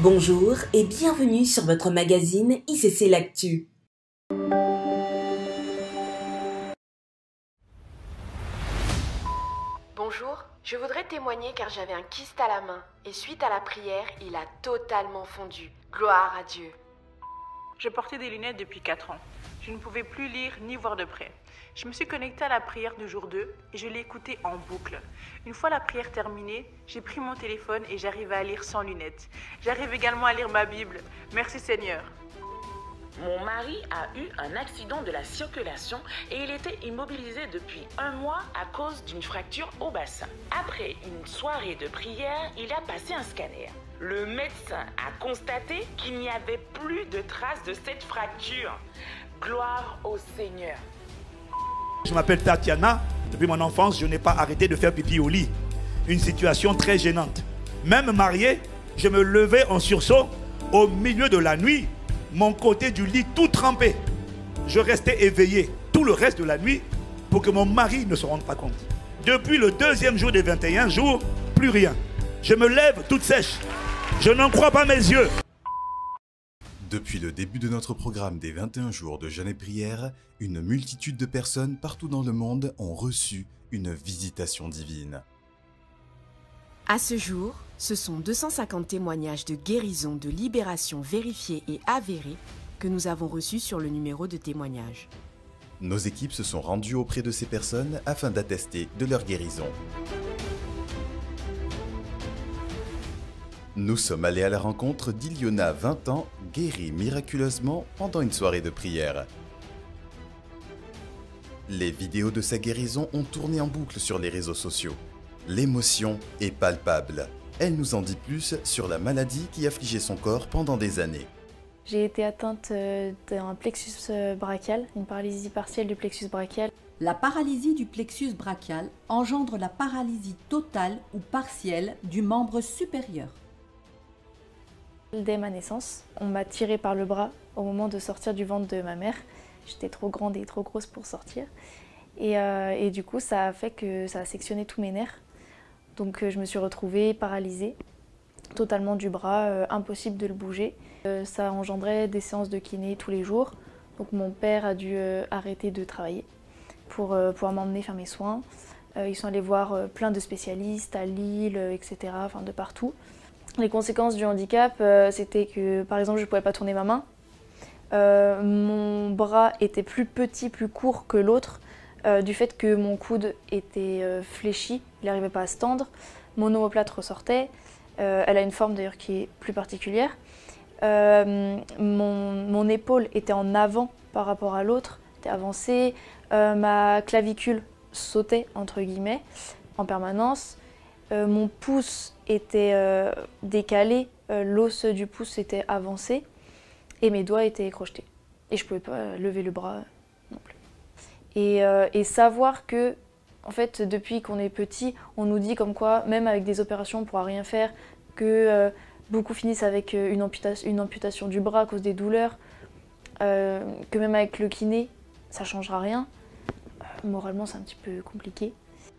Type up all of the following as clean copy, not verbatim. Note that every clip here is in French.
Bonjour et bienvenue sur votre magazine ICC L'Actu. Bonjour, je voudrais témoigner car j'avais un kyste à la main et suite à la prière, il a totalement fondu. Gloire à Dieu. Je portais des lunettes depuis 4 ans. Je ne pouvais plus lire ni voir de près. Je me suis connectée à la prière du jour 2 et je l'ai écoutée en boucle. Une fois la prière terminée, j'ai pris mon téléphone et j'arrivais à lire sans lunettes. J'arrive également à lire ma Bible. Merci Seigneur. Mon mari a eu un accident de la circulation et il était immobilisé depuis 1 mois à cause d'une fracture au bassin. Après une soirée de prière, il a passé un scanner. Le médecin a constaté qu'il n'y avait plus de traces de cette fracture. Gloire au Seigneur. Je m'appelle Tatiana. Depuis mon enfance, je n'ai pas arrêté de faire pipi au lit. Une situation très gênante. Même marié, je me levais en sursaut au milieu de la nuit, mon côté du lit tout trempé. Je restais éveillé tout le reste de la nuit pour que mon mari ne se rende pas compte. Depuis le 2e jour des 21 jours, plus rien. Je me lève toute sèche. Je n'en crois pas mes yeux. Depuis le début de notre programme des 21 jours de jeûne et prière, une multitude de personnes partout dans le monde ont reçu une visitation divine. À ce jour, ce sont 250 témoignages de guérison, de libération vérifiés et avérés que nous avons reçus sur le numéro de témoignage. Nos équipes se sont rendues auprès de ces personnes afin d'attester de leur guérison. Nous sommes allés à la rencontre d'Iliona, 20 ans, guérie miraculeusement pendant une soirée de prière. Les vidéos de sa guérison ont tourné en boucle sur les réseaux sociaux. L'émotion est palpable. Elle nous en dit plus sur la maladie qui affligeait son corps pendant des années. J'ai été atteinte d'un plexus brachial, une paralysie partielle du plexus brachial. La paralysie du plexus brachial engendre la paralysie totale ou partielle du membre supérieur. Dès ma naissance, on m'a tirée par le bras au moment de sortir du ventre de ma mère. J'étais trop grande et trop grosse pour sortir. Et du coup, ça a fait que ça a sectionné tous mes nerfs. Donc je me suis retrouvée paralysée totalement du bras, impossible de le bouger. Ça engendrait des séances de kiné tous les jours. Donc mon père a dû arrêter de travailler pour pouvoir m'emmener faire mes soins. Ils sont allés voir plein de spécialistes à Lille, etc., enfin de partout. Les conséquences du handicap, c'était que par exemple je ne pouvais pas tourner ma main. Mon bras était plus petit, plus court que l'autre, du fait que mon coude était fléchi, il n'arrivait pas à se tendre. Mon omoplate ressortait, elle a une forme d'ailleurs qui est plus particulière. Mon épaule était en avant par rapport à l'autre, était avancée. Ma clavicule sautait entre guillemets en permanence. Mon pouce était décalé, l'os du pouce était avancé et mes doigts étaient crochetés. Et je ne pouvais pas lever le bras non plus. Et savoir que, en fait, depuis qu'on est petit, on nous dit comme quoi, même avec des opérations, on ne pourra rien faire, que beaucoup finissent avec une amputation du bras à cause des douleurs, que même avec le kiné, ça ne changera rien. Moralement, c'est un petit peu compliqué.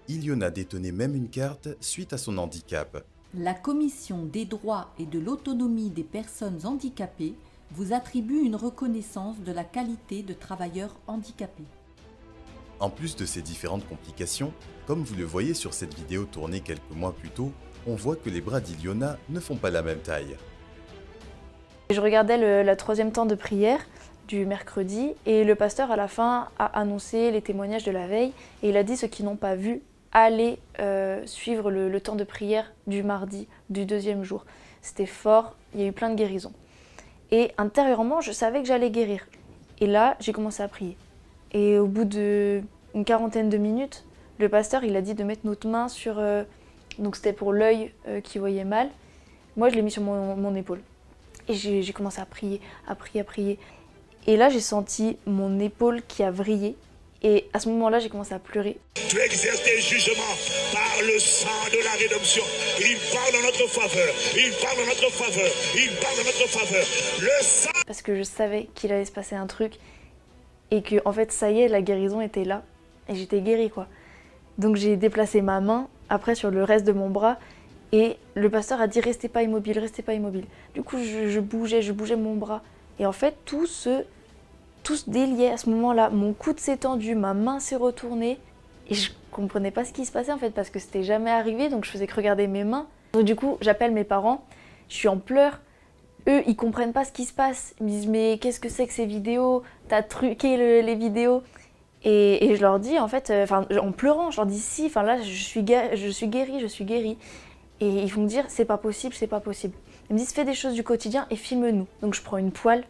Iliona détenait même une carte suite à son handicap. La Commission des droits et de l'autonomie des personnes handicapées vous attribue une reconnaissance de la qualité de travailleur handicapé. En plus de ces différentes complications, comme vous le voyez sur cette vidéo tournée quelques mois plus tôt, on voit que les bras d'Iliona ne font pas la même taille. Je regardais la 3e temps de prière du mercredi et le pasteur à la fin a annoncé les témoignages de la veille et il a dit ceux qui n'ont pas vu, allez suivre le temps de prière du mardi, du 2e jour. C'était fort, il y a eu plein de guérisons. Et intérieurement, je savais que j'allais guérir. Et là, j'ai commencé à prier. Et au bout d'une quarantaine de minutes, le pasteur il a dit de mettre notre main sur... donc c'était pour l'œil qui voyait mal. Moi, je l'ai mis sur mon épaule. Et j'ai commencé à prier, à prier, à prier. Et là, j'ai senti mon épaule qui a vrillé. Et à ce moment-là, j'ai commencé à pleurer. Tu exerces tes jugements par le sang de la rédemption. Il parle en notre faveur. Il parle en notre faveur. Il parle en notre faveur. Le sang... Parce que je savais qu'il allait se passer un truc. Et que, en fait, ça y est, la guérison était là. Et j'étais guérie, quoi. Donc j'ai déplacé ma main, après, sur le reste de mon bras. Et le pasteur a dit restez pas immobile, restez pas immobile. Du coup, je bougeais mon bras. Et en fait, tout se déliait à ce moment-là. Mon coude s'est tendu, ma main s'est retournée. Et je comprenais pas ce qui se passait en fait, parce que c'était jamais arrivé, donc je faisais que regarder mes mains. Donc du coup, j'appelle mes parents, je suis en pleurs. Eux, ils comprennent pas ce qui se passe. Ils me disent mais qu'est-ce que c'est que ces vidéos? T'as truqué les vidéos. Et je leur dis en fait, en pleurant, je leur dis si, là je suis guérie. Et ils vont me dire c'est pas possible, c'est pas possible. Ils me disent fais des choses du quotidien et filme-nous. Donc je prends une poêle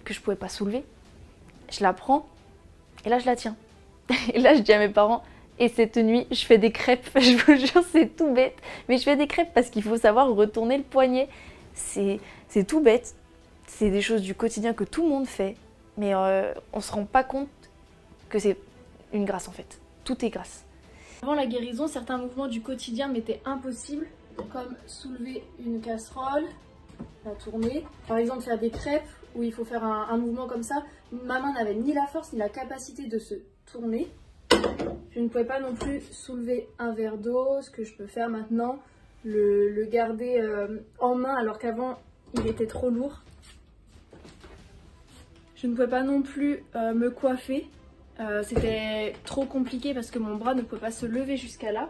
que je pouvais pas soulever, je la prends et là je la tiens. Et là je dis à mes parents et cette nuit je fais des crêpes, je vous jure c'est tout bête, mais je fais des crêpes parce qu'il faut savoir retourner le poignet. C'est tout bête, c'est des choses du quotidien que tout le monde fait, mais on se rend pas compte que c'est une grâce en fait, tout est grâce. Avant la guérison, certains mouvements du quotidien m'étaient impossibles, comme soulever une casserole, la tourner, par exemple faire des crêpes où il faut faire un mouvement comme ça. Ma main n'avait ni la force ni la capacité de se tourner. Je ne pouvais pas non plus soulever un verre d'eau, ce que je peux faire maintenant, le garder en main alors qu'avant il était trop lourd. Je ne pouvais pas non plus me coiffer. C'était trop compliqué parce que mon bras ne pouvait pas se lever jusqu'à là.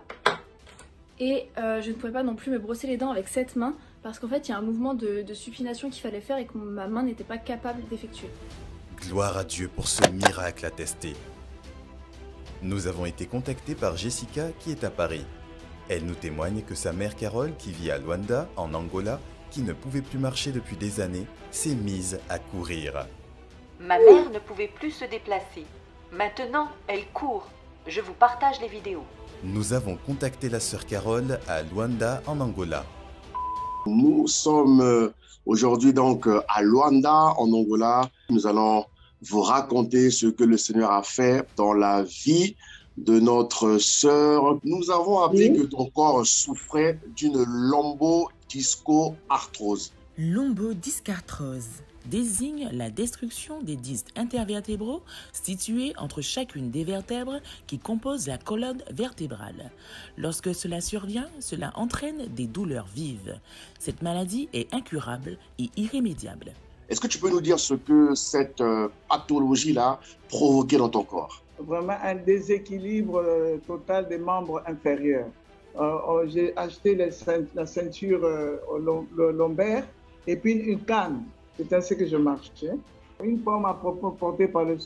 Et je ne pouvais pas non plus me brosser les dents avec cette main parce qu'en fait il y a un mouvement de supination qu'il fallait faire et que ma main n'était pas capable d'effectuer. Gloire à Dieu pour ce miracle attesté. Nous avons été contactés par Jessica qui est à Paris. Elle nous témoigne que sa mère Carole, qui vit à Luanda, en Angola, qui ne pouvait plus marcher depuis des années, s'est mise à courir. Ma mère ne pouvait plus se déplacer. Maintenant, elle court. Je vous partage les vidéos. Nous avons contacté la sœur Carole à Luanda, en Angola. Nous sommes aujourd'hui donc à Luanda, en Angola. Nous allons vous raconter ce que le Seigneur a fait dans la vie de notre sœur. Nous avons appris que ton corps souffrait d'une lombodisco-arthrose. Lombodiscarthrose désigne la destruction des disques intervertébraux situés entre chacune des vertèbres qui composent la colonne vertébrale. Lorsque cela survient, cela entraîne des douleurs vives. Cette maladie est incurable et irrémédiable. Est-ce que tu peux nous dire ce que cette pathologie-là provoquait dans ton corps? Vraiment un déséquilibre total des membres inférieurs. J'ai acheté la ceinture lombaire et puis une canne. C'est ainsi que je marchais. Une fois, on m'a porté par le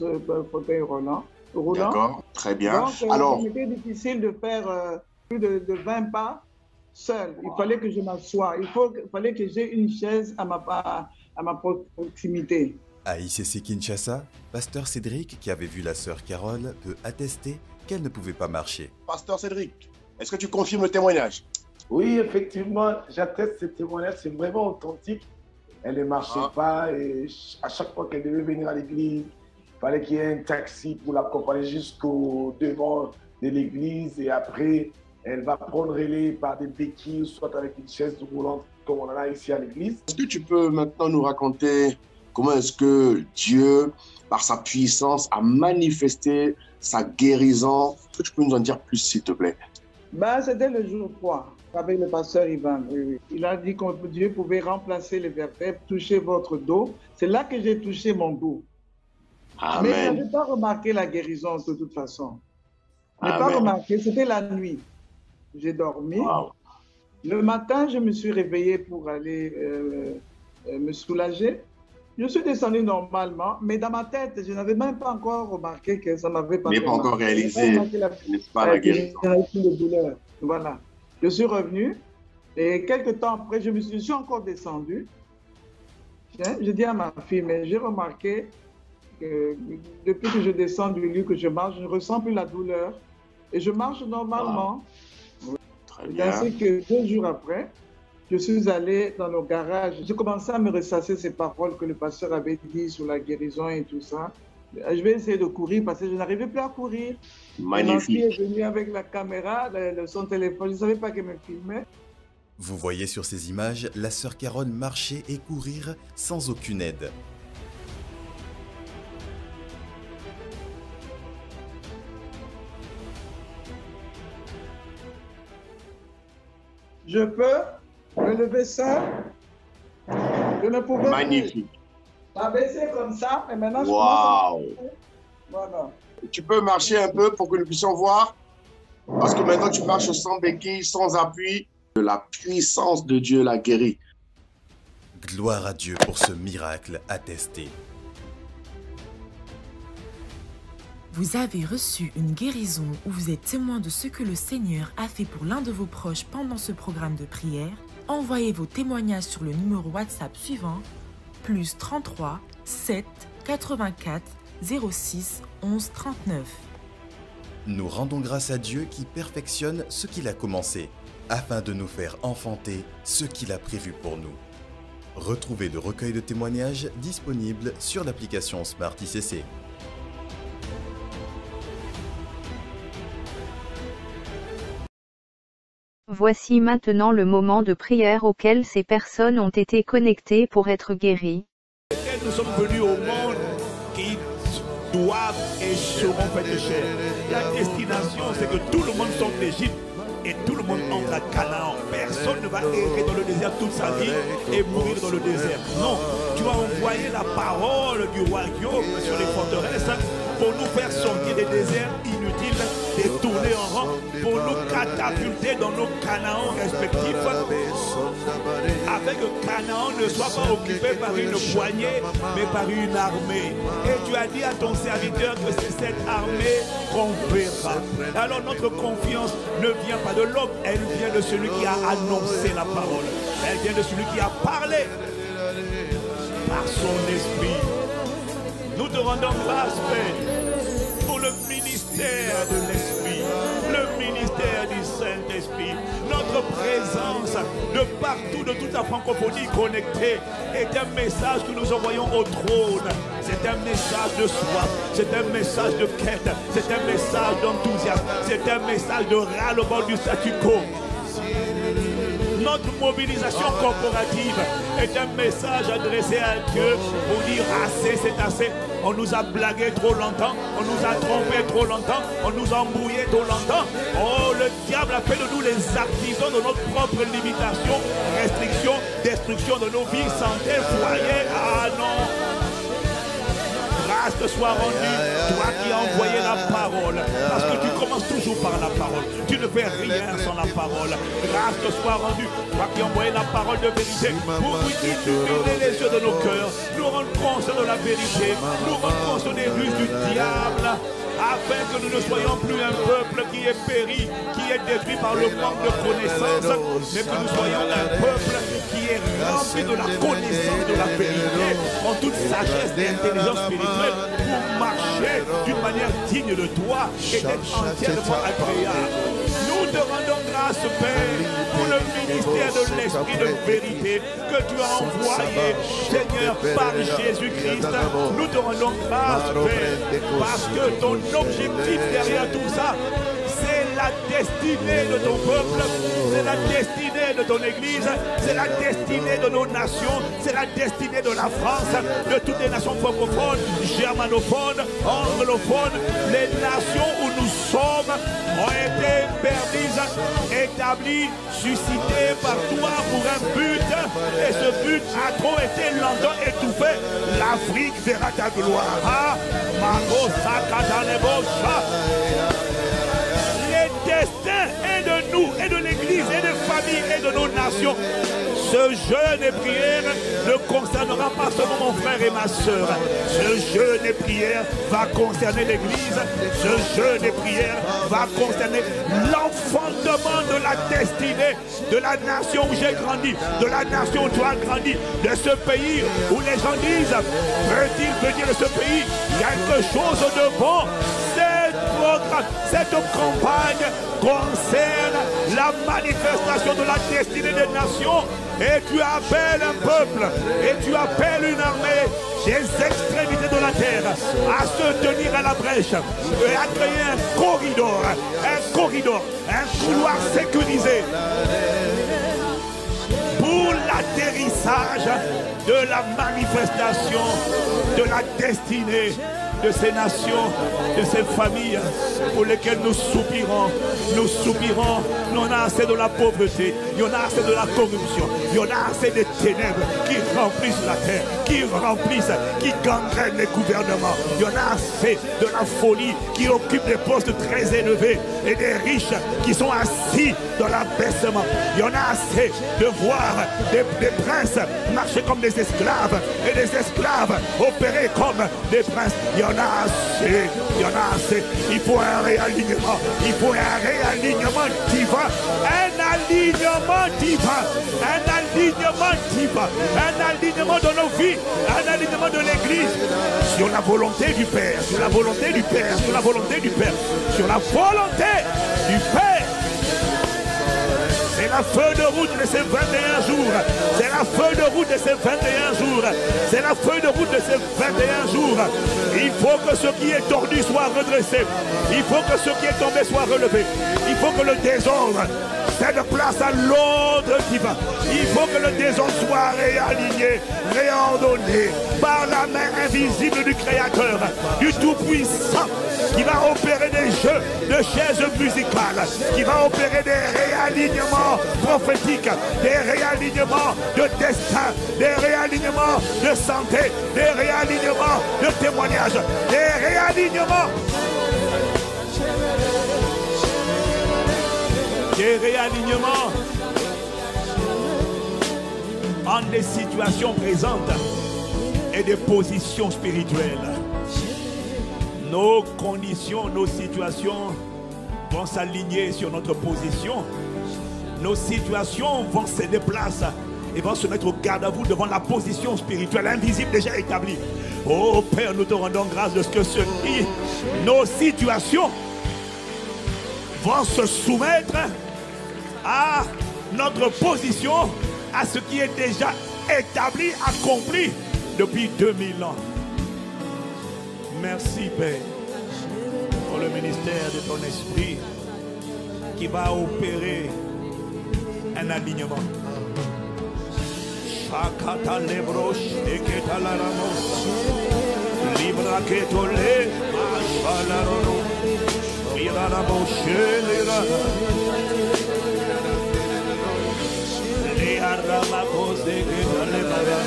fauteuil roulant. D'accord, très bien. Donc, alors, c'était difficile de faire plus de 20 pas seul. Il fallait que je m'assoie. Il fallait que j'ai une chaise à ma proximité. À ICC Kinshasa, pasteur Cédric, qui avait vu la sœur Carole, peut attester qu'elle ne pouvait pas marcher. Pasteur Cédric, est-ce que tu confirmes le témoignage? Oui, effectivement, j'atteste ce témoignage, c'est vraiment authentique. Elle ne marchait pas et à chaque fois qu'elle devait venir à l'église, il fallait qu'il y ait un taxi pour l'accompagner jusqu'au devant de l'église et après, elle va prendre relais par des béquilles, soit avec une chaise roulante comme on en a ici à l'église. Est-ce que tu peux maintenant nous raconter comment est-ce que Dieu, par sa puissance, a manifesté sa guérison? Est-ce que tu peux nous en dire plus, s'il te plaît? C'était le jour 3. Avec le pasteur Ivan, oui. Il a dit que Dieu pouvait remplacer les vertèbres, toucher votre dos. C'est là que j'ai touché mon dos. Amen. Mais je n'avais pas remarqué la guérison de toute façon. Je n'ai pas remarqué, c'était la nuit. J'ai dormi. Wow. Le matin, je me suis réveillé pour aller me soulager. Je suis descendu normalement, mais dans ma tête, je n'avais même pas encore remarqué que ça m'avait pas fait mal. pas encore réalisé, n'est-ce pas, la guérison? De douleur. Voilà. Je suis revenu et quelques temps après, je suis encore descendu. Je dis à ma fille, mais j'ai remarqué que depuis que je descends du lit, que je marche, je ne ressens plus la douleur et je marche normalement. Wow. Très bien. Ainsi que 2 jours après, je suis allé dans le garage. J'ai commencé à me ressasser ces paroles que le pasteur avait dit sur la guérison et tout ça. Je vais essayer de courir parce que je n'arrivais plus à courir. Magnifique. Ma fille est venue avec la caméra, son téléphone. Je ne savais pas qu'elle me filmait. Vous voyez sur ces images la sœur Carole marcher et courir sans aucune aide. Je peux me lever seul. Je ne pouvais Magnifique. m'abaisser comme ça, mais maintenant je Waouh. commence à... Voilà. Tu peux marcher un peu pour que nous puissions voir. Parce que maintenant tu marches sans béquille, sans appui. La puissance de Dieu l'a guéri. Gloire à Dieu pour ce miracle attesté. Vous avez reçu une guérison ou vous êtes témoin de ce que le Seigneur a fait pour l'un de vos proches pendant ce programme de prière? Envoyez vos témoignages sur le numéro WhatsApp suivant, plus 33 7 84 06 11 39. Nous rendons grâce à Dieu qui perfectionne ce qu'il a commencé, afin de nous faire enfanter ce qu'il a prévu pour nous. Retrouvez le recueil de témoignages disponible sur l'application Smart ICC. Voici maintenant le moment de prière auquel ces personnes ont été connectées pour être guéries. Nous sommes venus au monde qui doivent et seront faits de chair. La destination, c'est que tout le monde sorte d'Égypte et tout le monde entre à Canaan. Personne ne va errer dans le désert toute sa vie et mourir dans le désert. Non, tu vas envoyer la parole du royaume sur les forteresses pour nous faire sortir des déserts inutiles, détournés en rang, pour nous catapulter dans nos Canaans respectifs, afin que Canaan ne soit pas occupé par une poignée, mais par une armée. Et tu as dit à ton serviteur que c'est cette armée qu'on verra. Alors notre confiance ne vient pas de l'homme, elle vient de celui qui a annoncé la parole. Elle vient de celui qui a parlé par son esprit. Nous te rendons grâce, Père, pour le ministère de l'Esprit, le ministère du Saint-Esprit. Notre présence de partout, de toute la francophonie connectée, est un message que nous envoyons au trône. C'est un message de soif, c'est un message de quête, c'est un message d'enthousiasme, c'est un message de ras-le-bol du statu quo. Notre mobilisation corporative est un message adressé à Dieu pour dire assez, c'est assez. On nous a blagué trop longtemps, on nous a trompé trop longtemps, on nous a embrouillé trop longtemps. Oh, le diable a fait de nous les artisans de notre propre limitation, restriction, destruction de nos vies, santé, foyer. Ah non! Grâce te soit rendue, toi qui as envoyé la parole, parce que tu commences toujours par la parole, tu ne fais rien sans la parole. Grâce te soit rendue, toi qui as envoyé la parole de vérité, pour nous illuminer les yeux de nos cœurs, nous rendre conscients de la vérité, nous rendre conscients des ruses du diable, afin que nous ne soyons plus un peuple qui est péri, qui est détruit par le manque de connaissance, mais que nous soyons un peuple qui est rempli de la connaissance de la vérité, en toute sagesse et intelligence spirituelle, pour marcher d'une manière digne de toi et d'être entièrement agréable. Nous te rendons grâce, Père, pour le ministère de l'Esprit de vérité que tu as envoyé, Seigneur, par Jésus-Christ. Nous te rendons grâce, Père, parce que ton objectif derrière tout ça, c'est la destinée de ton peuple, c'est la destinée de ton Église, c'est la destinée de nos nations, c'est la destinée de la France, de toutes les nations francophones, germanophones, anglophones. Les nations où nous sommes ont été permises, établies, suscitées par toi pour un but, et ce but a trop été longtemps étouffé. L'Afrique verra ta gloire. Ah, le destin est de nous, et de l'Église, et des familles, et de nos nations. Ce jeûne et prière ne concernera pas seulement mon frère et ma soeur. Ce jeûne et prière va concerner l'Église. Ce jeûne et prière va concerner l'enfantement de la destinée de la nation où j'ai grandi, de la nation où tu as grandi, de ce pays où les gens disent, peut-il venir de ce pays quelque chose de bon? Cette campagne concerne la manifestation de la destinée des nations, et tu appelles un peuple et tu appelles une armée des extrémités de la terre à se tenir à la brèche et à créer un corridor, un couloir sécurisé pour l'atterrissage de la manifestation de la destinée de ces nations, de ces familles pour lesquelles nous soupirons. Nous soupirons. Il y en a assez de la pauvreté, il y en a assez de la corruption, il y en a assez de ténèbres qui remplissent la terre, qui remplissent, qui gangrènent les gouvernements. Il y en a assez de la folie qui occupe des postes très élevés et des riches qui sont assis dans l'abaissement. Il y en a assez de voir des princes marcher comme des esclaves et des esclaves opérer comme des princes. Il y en a assez, il y en a assez. Il faut un réalignement, il faut un réalignement divin, un alignement divin, un alignement divin, un alignement de nos vies, un alignement de l'Église sur la volonté du Père, sur la volonté du Père, sur la volonté du Père, sur la volonté du Père. C'est la feuille de route de ces 21 jours. C'est la feuille de route de ces 21 jours. C'est la feuille de route de ces 21 jours. Il faut que ce qui est tordu soit redressé. Il faut que ce qui est tombé soit relevé. Il faut que le désordre cède place à l'ordre divin. Il faut que le désordre soit réaligné, réordonné par la main invisible du Créateur, du Tout-Puissant, qui va opérer des jeux de chaises musicales, qui va opérer des réalignements prophétiques, des réalignements de destin, des réalignements de santé, des réalignements de témoignages, des réalignements. Des réalignements en des situations présentes et des positions spirituelles. Nos conditions, nos situations vont s'aligner sur notre position. Nos situations vont se déplacer et vont se mettre au garde à vous devant la position spirituelle invisible déjà établie. Oh Père, nous te rendons grâce de ce que nos situations vont se soumettre à notre position, à ce qui est déjà établi, accompli depuis 2000 ans. Merci Père pour le ministère de ton esprit qui va opérer un alignement. Shakata lebrosh eketa la ramos libra ketole ashalarano irara boshe lira liarama kose ketale bara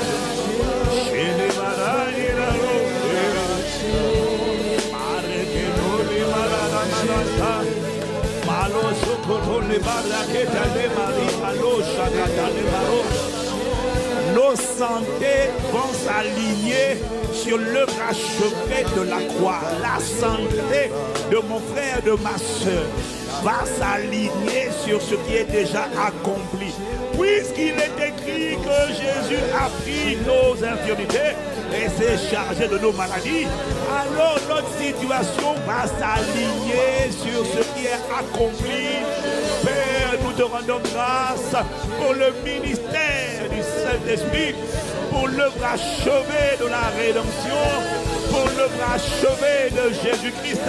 shele bara iraro mare ketole bara manasa malo sokotole bara ketale mari malo shakata le baro. Nos santé vont s'aligner sur l'œuvre achevée de la croix. La santé de mon frère et de ma soeur va s'aligner sur ce qui est déjà accompli. Puisqu'il est écrit que Jésus a pris nos infirmités et s'est chargé de nos maladies, alors notre situation va s'aligner sur ce qui est accompli. Père, nous te rendons grâce pour le ministère du Saint-Esprit, pour l'œuvre achevée de la rédemption, pour l'œuvre achevée de Jésus-Christ,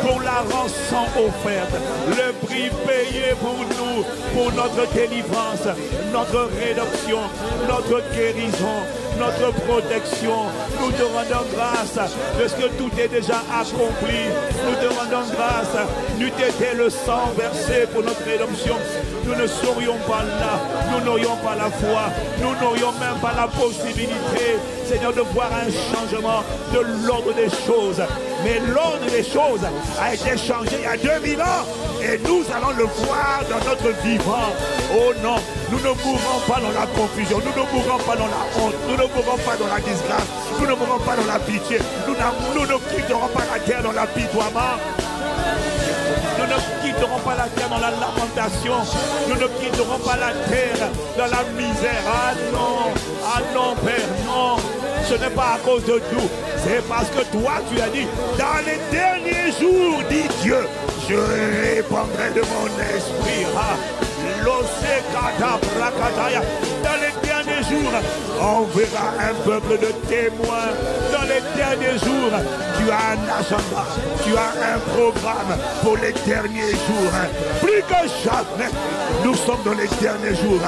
pour la rançon offerte, le prix payé pour nous, pour notre délivrance, notre rédemption, notre guérison, notre protection. Nous te rendons grâce parce que tout est déjà accompli. Nous te rendons grâce. N'eût été le sang versé pour notre rédemption, nous ne serions pas là. Nous n'aurions pas la foi. Nous n'aurions même pas la possibilité, Seigneur, de voir un changement de l'ordre des choses. Mais l'ordre des choses a été changé il y a 2000 ans et nous allons le voir dans notre vivant. Oh non, nous ne mourrons pas dans la confusion, nous ne mourrons pas dans la honte, nous ne mourrons pas dans la disgrâce, nous ne mourrons pas dans la pitié, nous ne quitterons pas la terre dans l'apitoiement. Nous ne quitterons pas la terre dans la lamentation. Nous ne quitterons pas la terre dans la misère. Ah non, Père, non. Ce n'est pas à cause de nous. C'est parce que toi, tu as dit, dans les derniers jours, dit Dieu, je répandrai de mon esprit. Dans les derniers jours, on verra un peuple de témoins. Dans les derniers jours, tu as un agenda, tu as un programme pour les derniers jours. plus que jamais, nous sommes dans les derniers jours.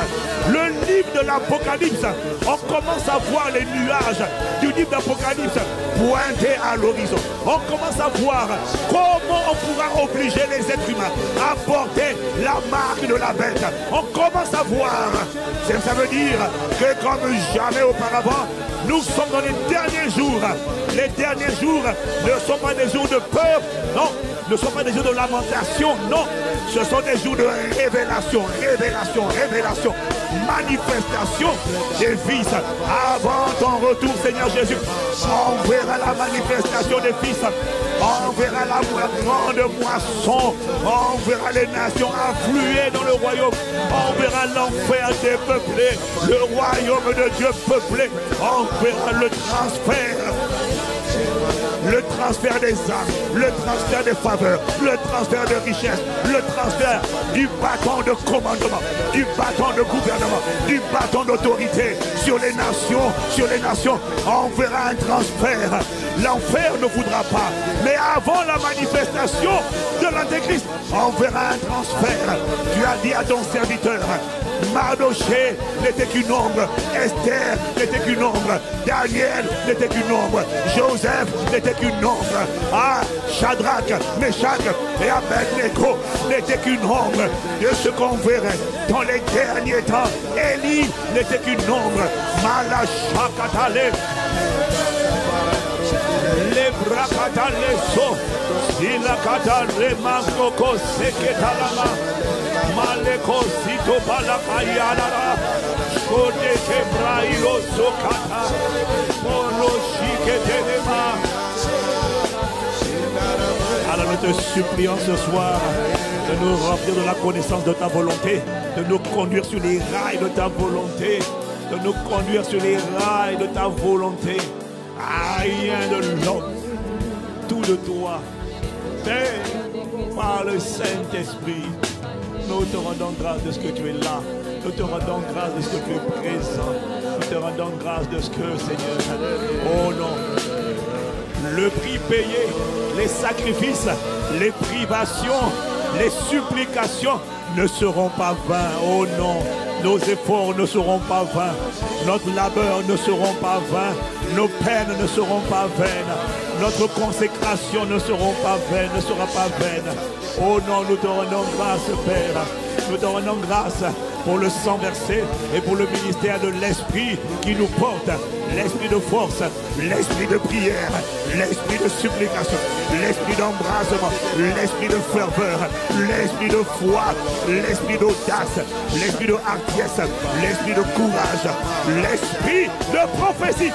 Le livre de l'Apocalypse, on commence à voir les nuages du livre d'Apocalypse pointer à l'horizon. On commence à voir comment on pourra obliger les êtres humains à porter la marque de la bête. On commence à voir. Ça veut dire que comme jamais auparavant, nous sommes dans les derniers jours. Les derniers jours ne sont pas des jours de peur, non, ne sont pas des jours de lamentation, non. Ce sont des jours de révélation, révélation, révélation, manifestation des fils. Avant ton retour, Seigneur Jésus, on verra la manifestation des fils. On verra la grande moisson. On verra les nations affluer dans le royaume. On verra l'enfer dépeuplé, le royaume de Dieu peuplé. On verra le transfert. Le transfert des âmes, le transfert des faveurs, le transfert de richesse, le transfert du bâton de commandement, du bâton de gouvernement, du bâton d'autorité sur les nations, on verra un transfert. L'enfer ne voudra pas, mais avant la manifestation de l'Antéchrist, on verra un transfert. Tu as dit à ton serviteur, Mardoché n'était qu'une ombre, Esther n'était qu'une ombre, Daniel n'était qu'une ombre, Joseph n'était qu'une ombre, Shadrach, Meshach et Abednego n'étaient qu'une ombre de ce qu'on verrait dans les derniers temps. Élie n'était qu'une ombre, Malachakatale, les brakatale so, Silakatale Makoko Seketalama. Maleko sito balakayala, shode kebrailo sokata, polo shiketelema. Alors nous te supplions ce soir de nous remplir de la connaissance de ta volonté, de nous conduire sur les rails de ta volonté, de nous conduire sur les rails de ta volonté. Rien de l'homme, tout de toi, fait par le Saint-Esprit. Nous te rendons grâce de ce que tu es là. Nous te rendons grâce de ce que tu es présent. Nous te rendons grâce de ce que, Seigneur, oh non, le prix payé, les sacrifices, les privations, les supplications ne seront pas vains. Oh non, nos efforts ne seront pas vains. Notre labeur ne seront pas vains. Nos peines ne seront pas vaines. Notre consécration ne sera pas vaine. Oh non, nous te rendons grâce, Père. Nous te rendons grâce pour le sang versé et pour le ministère de l'Esprit qui nous porte. L'esprit de force, l'esprit de prière, l'esprit de supplication, l'esprit d'embrasement, l'esprit de ferveur, l'esprit de foi, l'esprit d'audace, l'esprit de hardiesse, l'esprit de courage, l'esprit de prophétie,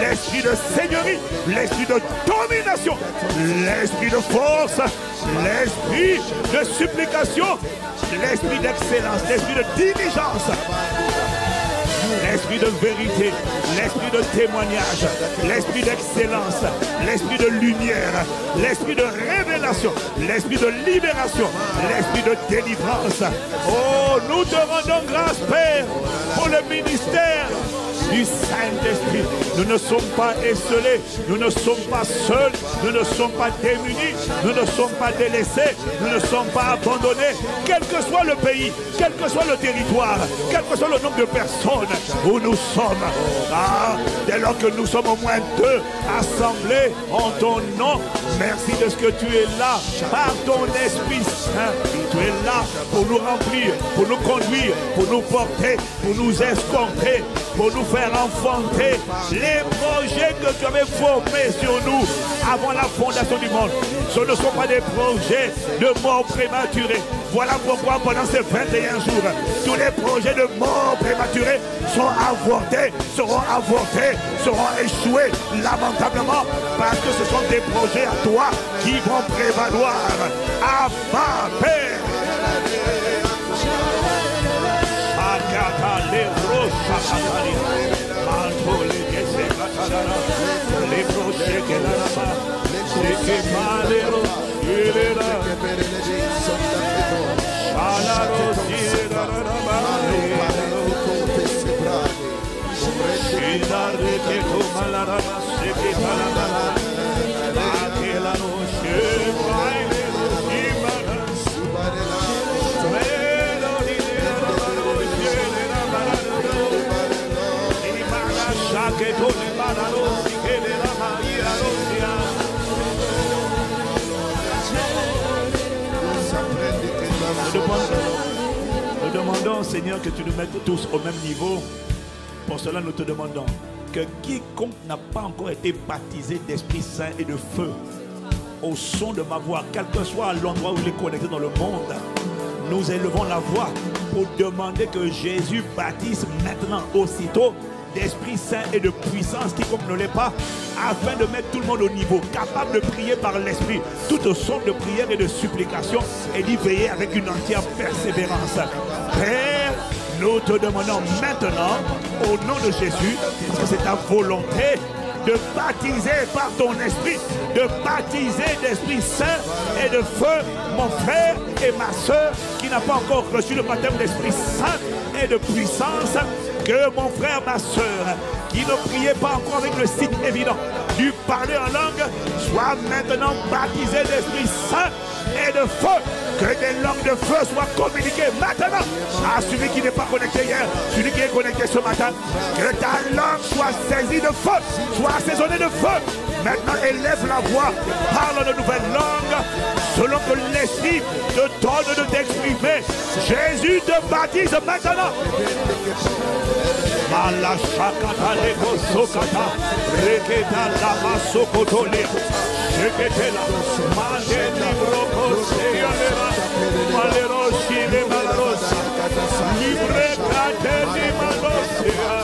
l'esprit de seigneurie, l'esprit de domination, l'esprit de force, l'esprit de supplication, l'esprit d'excellence, l'esprit de diligence, l'esprit de vérité, l'esprit de témoignage, l'esprit d'excellence, l'esprit de lumière, l'esprit de révélation, l'esprit de libération, l'esprit de délivrance. Oh, nous te rendons grâce, Père, pour le ministère du Saint-Esprit. Nous ne sommes pas esselés, nous ne sommes pas seuls, nous ne sommes pas démunis, nous ne sommes pas délaissés, nous ne sommes pas abandonnés, quel que soit le pays, quel que soit le territoire, quel que soit le nombre de personnes où nous sommes. Dès lors que nous sommes au moins deux assemblés en ton nom, merci de ce que tu es là par ton Esprit Saint. Tu es là pour nous remplir, pour nous conduire, pour nous porter, pour nous escorter, pour nous faire enfanter les projets que tu avais formés sur nous avant la fondation du monde. Ce ne sont pas des projets de mort prématurée. Voilà pourquoi pendant ces 21 jours, tous les projets de mort prématurée sont avortés, seront échoués lamentablement, parce que ce sont des projets à toi qui vont prévaloir. Abba, Père. Nous demandons, Seigneur, que tu nous mettes tous au même niveau. Pour cela, nous te demandons que quiconque n'a pas encore été baptisé d'Esprit Saint et de feu, au son de ma voix, quel que soit l'endroit où il est connecté dans le monde, nous élevons la voix pour demander que Jésus baptise maintenant, aussitôt, d'Esprit Saint et de puissance, quiconque ne l'est pas, afin de mettre tout le monde au niveau, capable de prier par l'Esprit, tout au son de prière et de supplication, et d'y veiller avec une entière persévérance. Père, nous te demandons maintenant, au nom de Jésus, parce que c'est ta volonté, de baptiser par ton esprit, de baptiser d'Esprit Saint et de feu mon frère et ma soeur qui n'a pas encore reçu le baptême d'Esprit Saint et de puissance. Que mon frère, ma soeur, qui ne priait pas encore avec le signe évident du parler en langue, soit maintenant baptisé d'Esprit Saint et de feu. Que des langues de feu soient communiquées maintenant à celui qui n'est pas connecté hier, celui qui est connecté ce matin. Que ta langue soit saisie de feu, soit assaisonnée de feu. Maintenant, élève la voix, parle de nouvelles langues, selon que l'Esprit te donne de t'exprimer. Jésus te baptise maintenant. Malashakata leko sokata, reketa lama sokotole, sheketela, mandeli broko seyalera, malero shile malosa, libre kate ni malosia,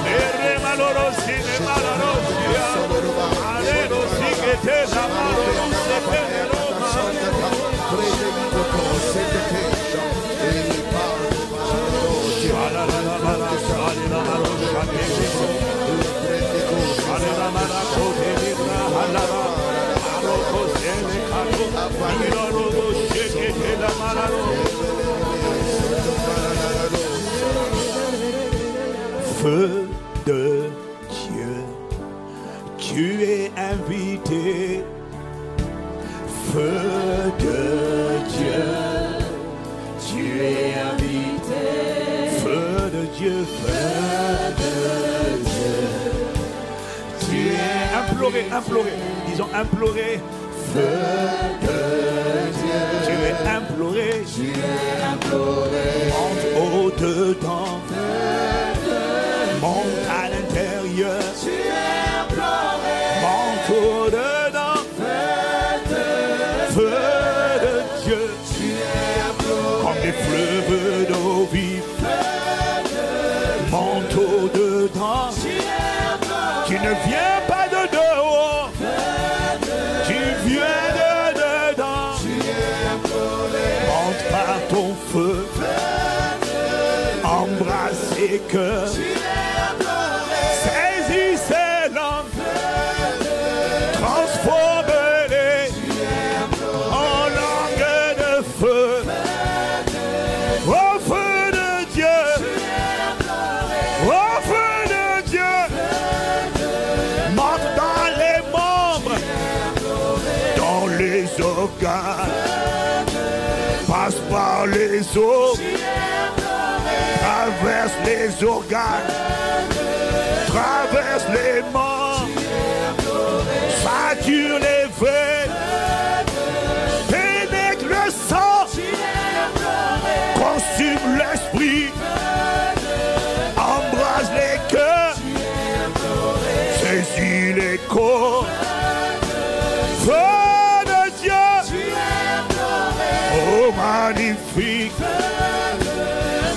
ere maloro sile malosia, alero siketela maloro sepelero Feu de Dieu, tu es invité. Feu de Dieu, tu es invité. Feu de Dieu, feu de Dieu. Tu es imploré, imploré. Disons imploré. Feu de Dieu. Tu es imploré. Tu es imploré. Monte au-dedans. Monte à l'intérieur. Tu es imploré. Monte au-dedans. Feu de Dieu. Tu es imploré. Comme des fleuves d'eau vive. Monte au-dedans. Tu ne viens pas de dehors. Tu viens de dedans. Monte par ton feu. Embrasse les cœurs. Saisis ces langues. Transforme-les en langue de feu. Au feu de Dieu. Au feu de Dieu. Monte dans les membres, dans les organes, passe par les os, traverse les organes, traverse les membres, sature les veines, pénètre le sang, consume l'esprit, embrase les cœurs, saisis les corps. Feu de Dieu, oh magnifique,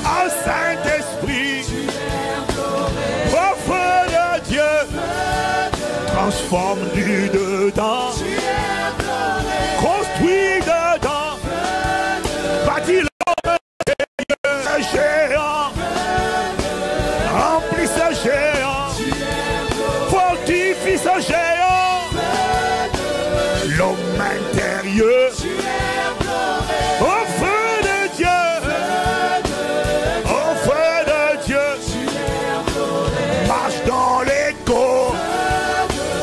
oh Saint-Esprit, oh feu de Dieu, transforme du dedans, construis dedans, bâtis l'homme géant, remplis ce géant, fortifie ce géant, l'homme intérieur, au feu de Dieu, au feu de Dieu, marche dans les corps,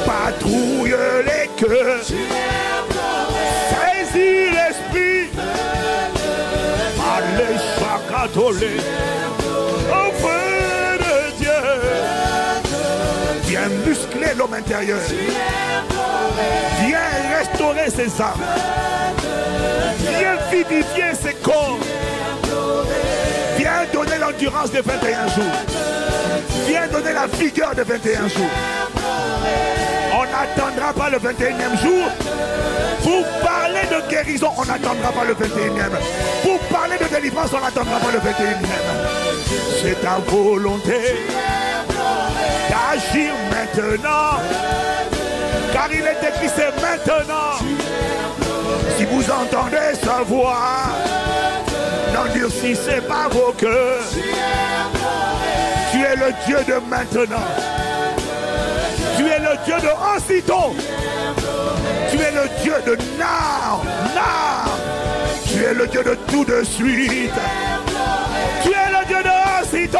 patrouille les cœurs, saisis l'esprit, allez chacatolé, au feu de Dieu, Viens muscler l'homme intérieur. Viens restaurer ses âmes. Viens vivifier ses corps. Viens donner l'endurance de 21 jours. Viens donner la vigueur de 21 jours. On n'attendra pas le 21e jour. Pour parler de guérison, on n'attendra pas le 21e. Pour parler de délivrance, on n'attendra pas le 21e. C'est ta volonté d'agir maintenant. Car il est écrit, c'est maintenant. Si vous entendez sa voix, n'endurcissez pas vos cœurs. Tu es le Dieu de maintenant. Tu es le Dieu de aussitôt. Tu es le Dieu de now. Tu es le Dieu de tout de suite. Tu es le Dieu de aussitôt.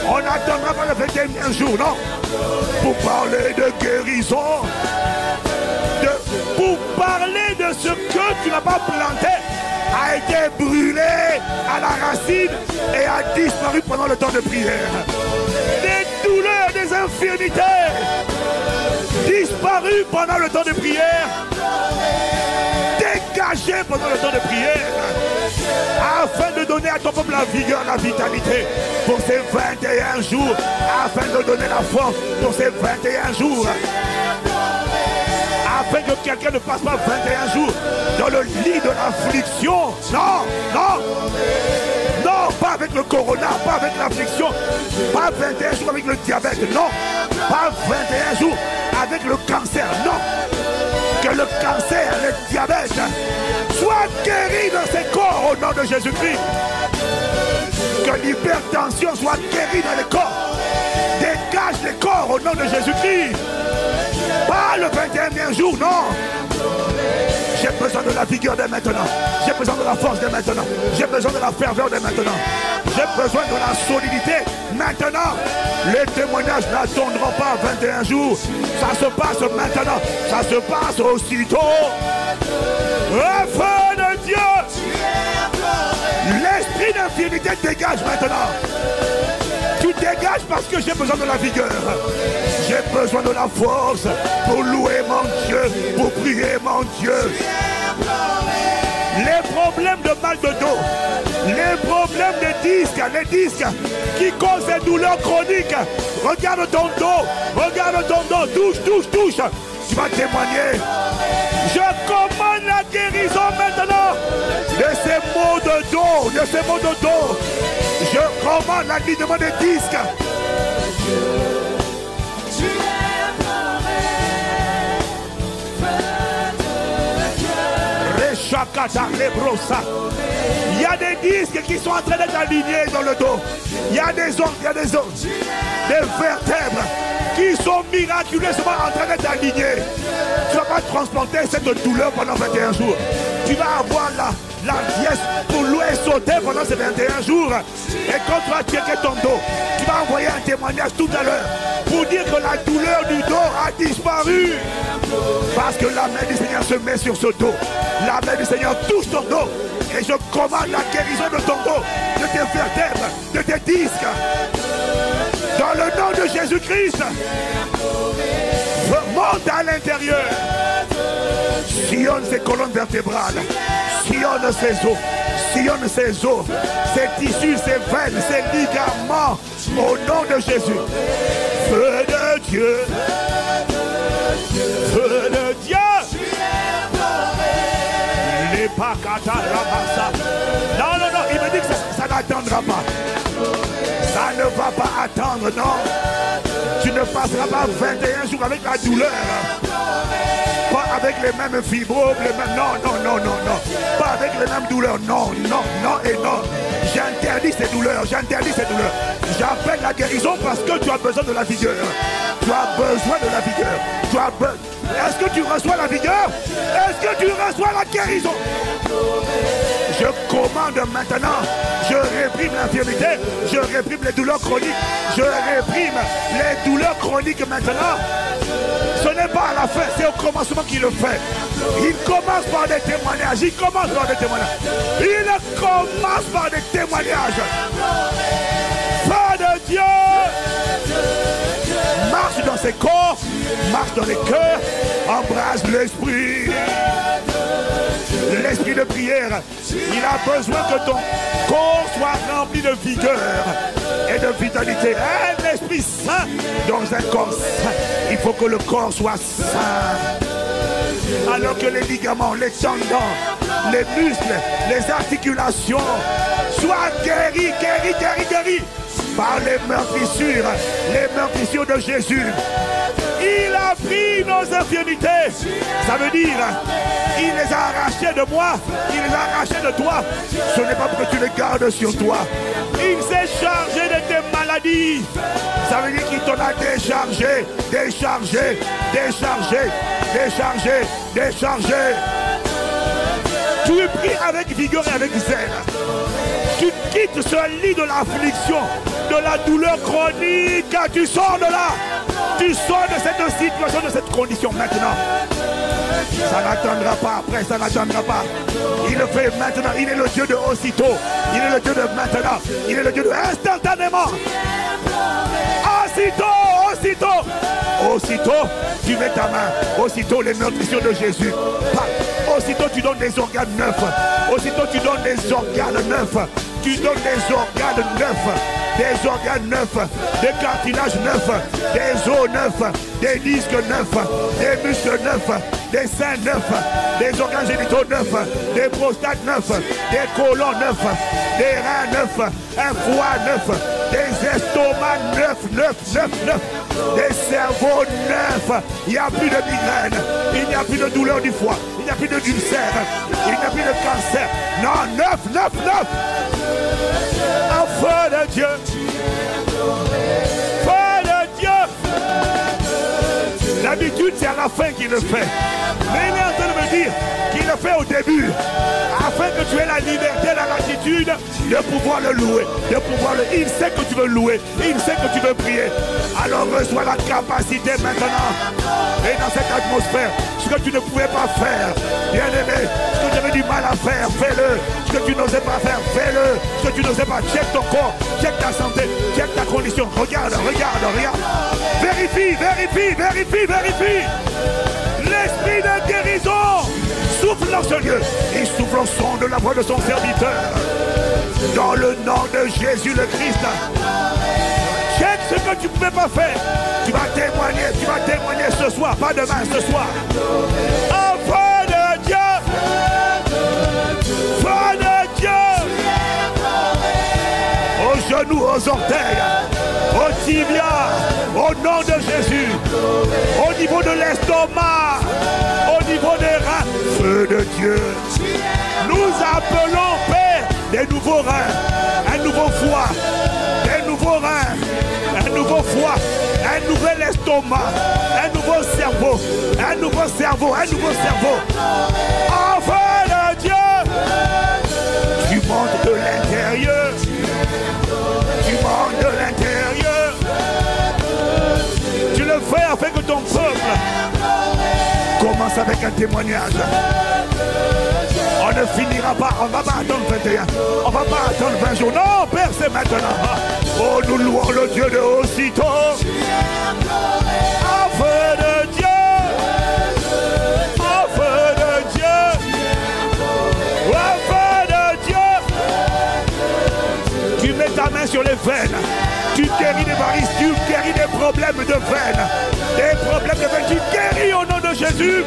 On n'attendra pas le 21e jour, non. Pour parler de guérison. Pour parler de ce que tu n'as pas planté, a été brûlé à la racine et a disparu pendant le temps de prière. Des douleurs, des infirmités disparues pendant le temps de prière, dégagées pendant le temps de prière, afin de donner à ton peuple la vigueur, la vitalité pour ces 21 jours, afin de donner la force pour ces 21 jours. Afin que quelqu'un ne passe pas 21 jours dans le lit de l'affliction. Non, pas avec le corona, pas avec l'affliction, pas 21 jours avec le diabète, non, pas 21 jours avec le cancer, non. Que le cancer, le diabète soit guéri dans ses corps au nom de Jésus-Christ. Que l'hypertension soit guérie dans les corps. Dégage les corps au nom de Jésus-Christ. Pas le 21e jour, non. J'ai besoin de la vigueur dès maintenant. J'ai besoin de la force dès maintenant. J'ai besoin de la ferveur dès maintenant. J'ai besoin de la solidité maintenant. Les témoignages n'attendront pas 21 jours. Ça se passe maintenant. Ça se passe aussitôt. Feu de Dieu. L'esprit d'infirmité dégage maintenant. Tu dégages parce que j'ai besoin de la vigueur. J'ai besoin de la force pour louer mon Dieu, pour prier mon Dieu. Les problèmes de mal de dos, les problèmes de disques, les disques qui causent des douleurs chroniques. Regarde ton dos, touche. Tu vas témoigner. Je commande la guérison maintenant de ces maux de dos, Je commande l'alignement des disques. Il y a des disques qui sont en train d'être alignés dans le dos. Il y a des os, des vertèbres qui sont miraculeusement en train d'être alignés. Tu ne vas pas transplanter cette douleur pendant 21 jours. Tu vas avoir la pièce pour louer et sauter pendant ces 21 jours. Et quand tu vas checker ton dos, tu vas envoyer un témoignage tout à l'heure pour dire que la douleur du dos a disparu. Parce que la main du Seigneur se met sur ce dos. La main du Seigneur touche ton dos. Et je commande la guérison de ton dos, de tes vertèbres, de tes disques. Dans le nom de Jésus-Christ, monte à l'intérieur. Sillonne ses colonnes vertébrales. Sillonne ses os, ses tissus, ses veines, ses ligaments. Au nom de Jésus. Feu de Dieu. Feu de Dieu. Non, il me dit que ça n'attendra pas. Ça ne va pas attendre, non. Tu ne passeras pas 21 jours avec la douleur. Pas avec les mêmes fibromes, les mêmes... Non. Pas avec les mêmes douleurs. Non et non. J'interdis ces douleurs. J'appelle la guérison parce que tu as besoin de la vigueur. Tu as besoin de la vigueur. Est-ce que tu reçois la vigueur? Est-ce que tu reçois la guérison? Je commande maintenant. Je réprime l'infirmité. Je réprime les douleurs chroniques. Je réprime les douleurs chroniques maintenant. Ce n'est pas à la fin, c'est au commencement qu'il le fait. Il commence par des témoignages. Il commence par des témoignages. Feu de Dieu. ces corps, marche dans les cœurs, embrasse l'esprit. L'esprit de prière, il a besoin que ton corps soit rempli de vigueur et de vitalité. Un esprit sain dans un corps sain. Il faut que le corps soit sain. Alors que les ligaments, les tendons, les muscles, les articulations soient guéris par les meurtrissures de Jésus. Il a pris nos infirmités. Ça veut dire, il les a arrachées de moi, il les a arrachées de toi. Ce n'est pas pour que tu les gardes sur toi. Il s'est chargé de tes maladies. Ça veut dire qu'il t'en a déchargé. Tu pries avec vigueur et avec zèle. Tu quittes ce lit de l'affliction, de la douleur chronique. Tu sors de là. Tu sors de cette situation, de cette condition maintenant. Ça n'attendra pas après, ça n'attendra pas. Il le fait maintenant. Il est le Dieu de aussitôt. Il est le Dieu de maintenant. Il est le Dieu de instantanément. Aussitôt, tu mets ta main. Aussitôt, les meurtrissures de Jésus. Aussitôt, tu donnes des organes neufs. Aussitôt, tu donnes des organes neufs. Tu donnes des organes neufs. Des organes neufs, des cartilages neufs, des os neufs, des disques neufs, des muscles neufs, des seins neufs, des organes génitaux neufs, des prostates neufs, des côlons neufs, des reins neufs, un foie neuf, des estomacs neufs, des cerveaux neufs. Il n'y a plus de migraine, il n'y a plus de douleur du foie, il n'y a plus de ulcère, il n'y a plus de cancer. Non, neuf. Enfant de Dieu. D'habitude, c'est à la fin qu'il le fait. Mais il est en train de me dire qu'il le fait au début. Afin que tu aies la liberté, la latitude de pouvoir le louer. Il sait que tu veux louer. Il sait que tu veux prier. Alors reçois la capacité maintenant. Et dans cette atmosphère, ce que tu ne pouvais pas faire, bien aimé, ce que tu avais du mal à faire, fais-le. Ce que tu n'osais pas faire, fais-le. Ce que tu n'osais pas, check ton corps, check ta santé, check ta condition. Regarde. Vérifie. L'esprit de guérison souffle dans ce lieu. Il souffle au son de la voix de son serviteur. Dans le nom de Jésus le Christ. Check ce que tu ne pouvais pas faire. Tu vas témoigner ce soir, pas demain, ce soir. Enfant de Dieu. Aux genoux, aux orteils, aux tibias, au nom de Jésus, au niveau de l'estomac, au niveau des reins, feu de Dieu. Nous appelons, Père, des nouveaux reins, un nouveau foie, des nouveaux reins, un nouveau foie, un nouvel estomac, un nouveau cerveau, un nouveau cerveau. Enfant de Dieu, tu montes de l'intérieur. Tu le fais afin que ton peuple commence avec un témoignage. On ne finira pas, on ne va pas attendre 21, on ne va pas attendre 20 jours. Non, Père, c'est maintenant. Oh, nous louons le Dieu de aussitôt. Enfant de Dieu. Tu mets ta main sur les veines. Tu guéris des varices, tu guéris des problèmes de veines. Tu guéris au nom de Jésus.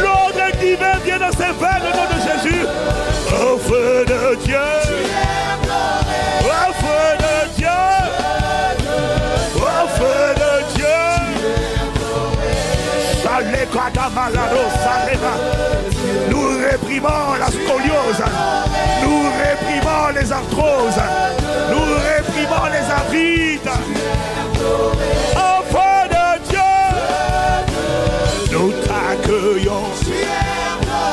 L'ordre divin vient dans ces veines au nom de Jésus. Au feu de Dieu. Au feu de Dieu. Au feu de Dieu. Nous réprimons la scoliose. Nous réprimons les arthroses. Nous réprimons les arthrites. Enfant de Dieu, nous t'accueillons.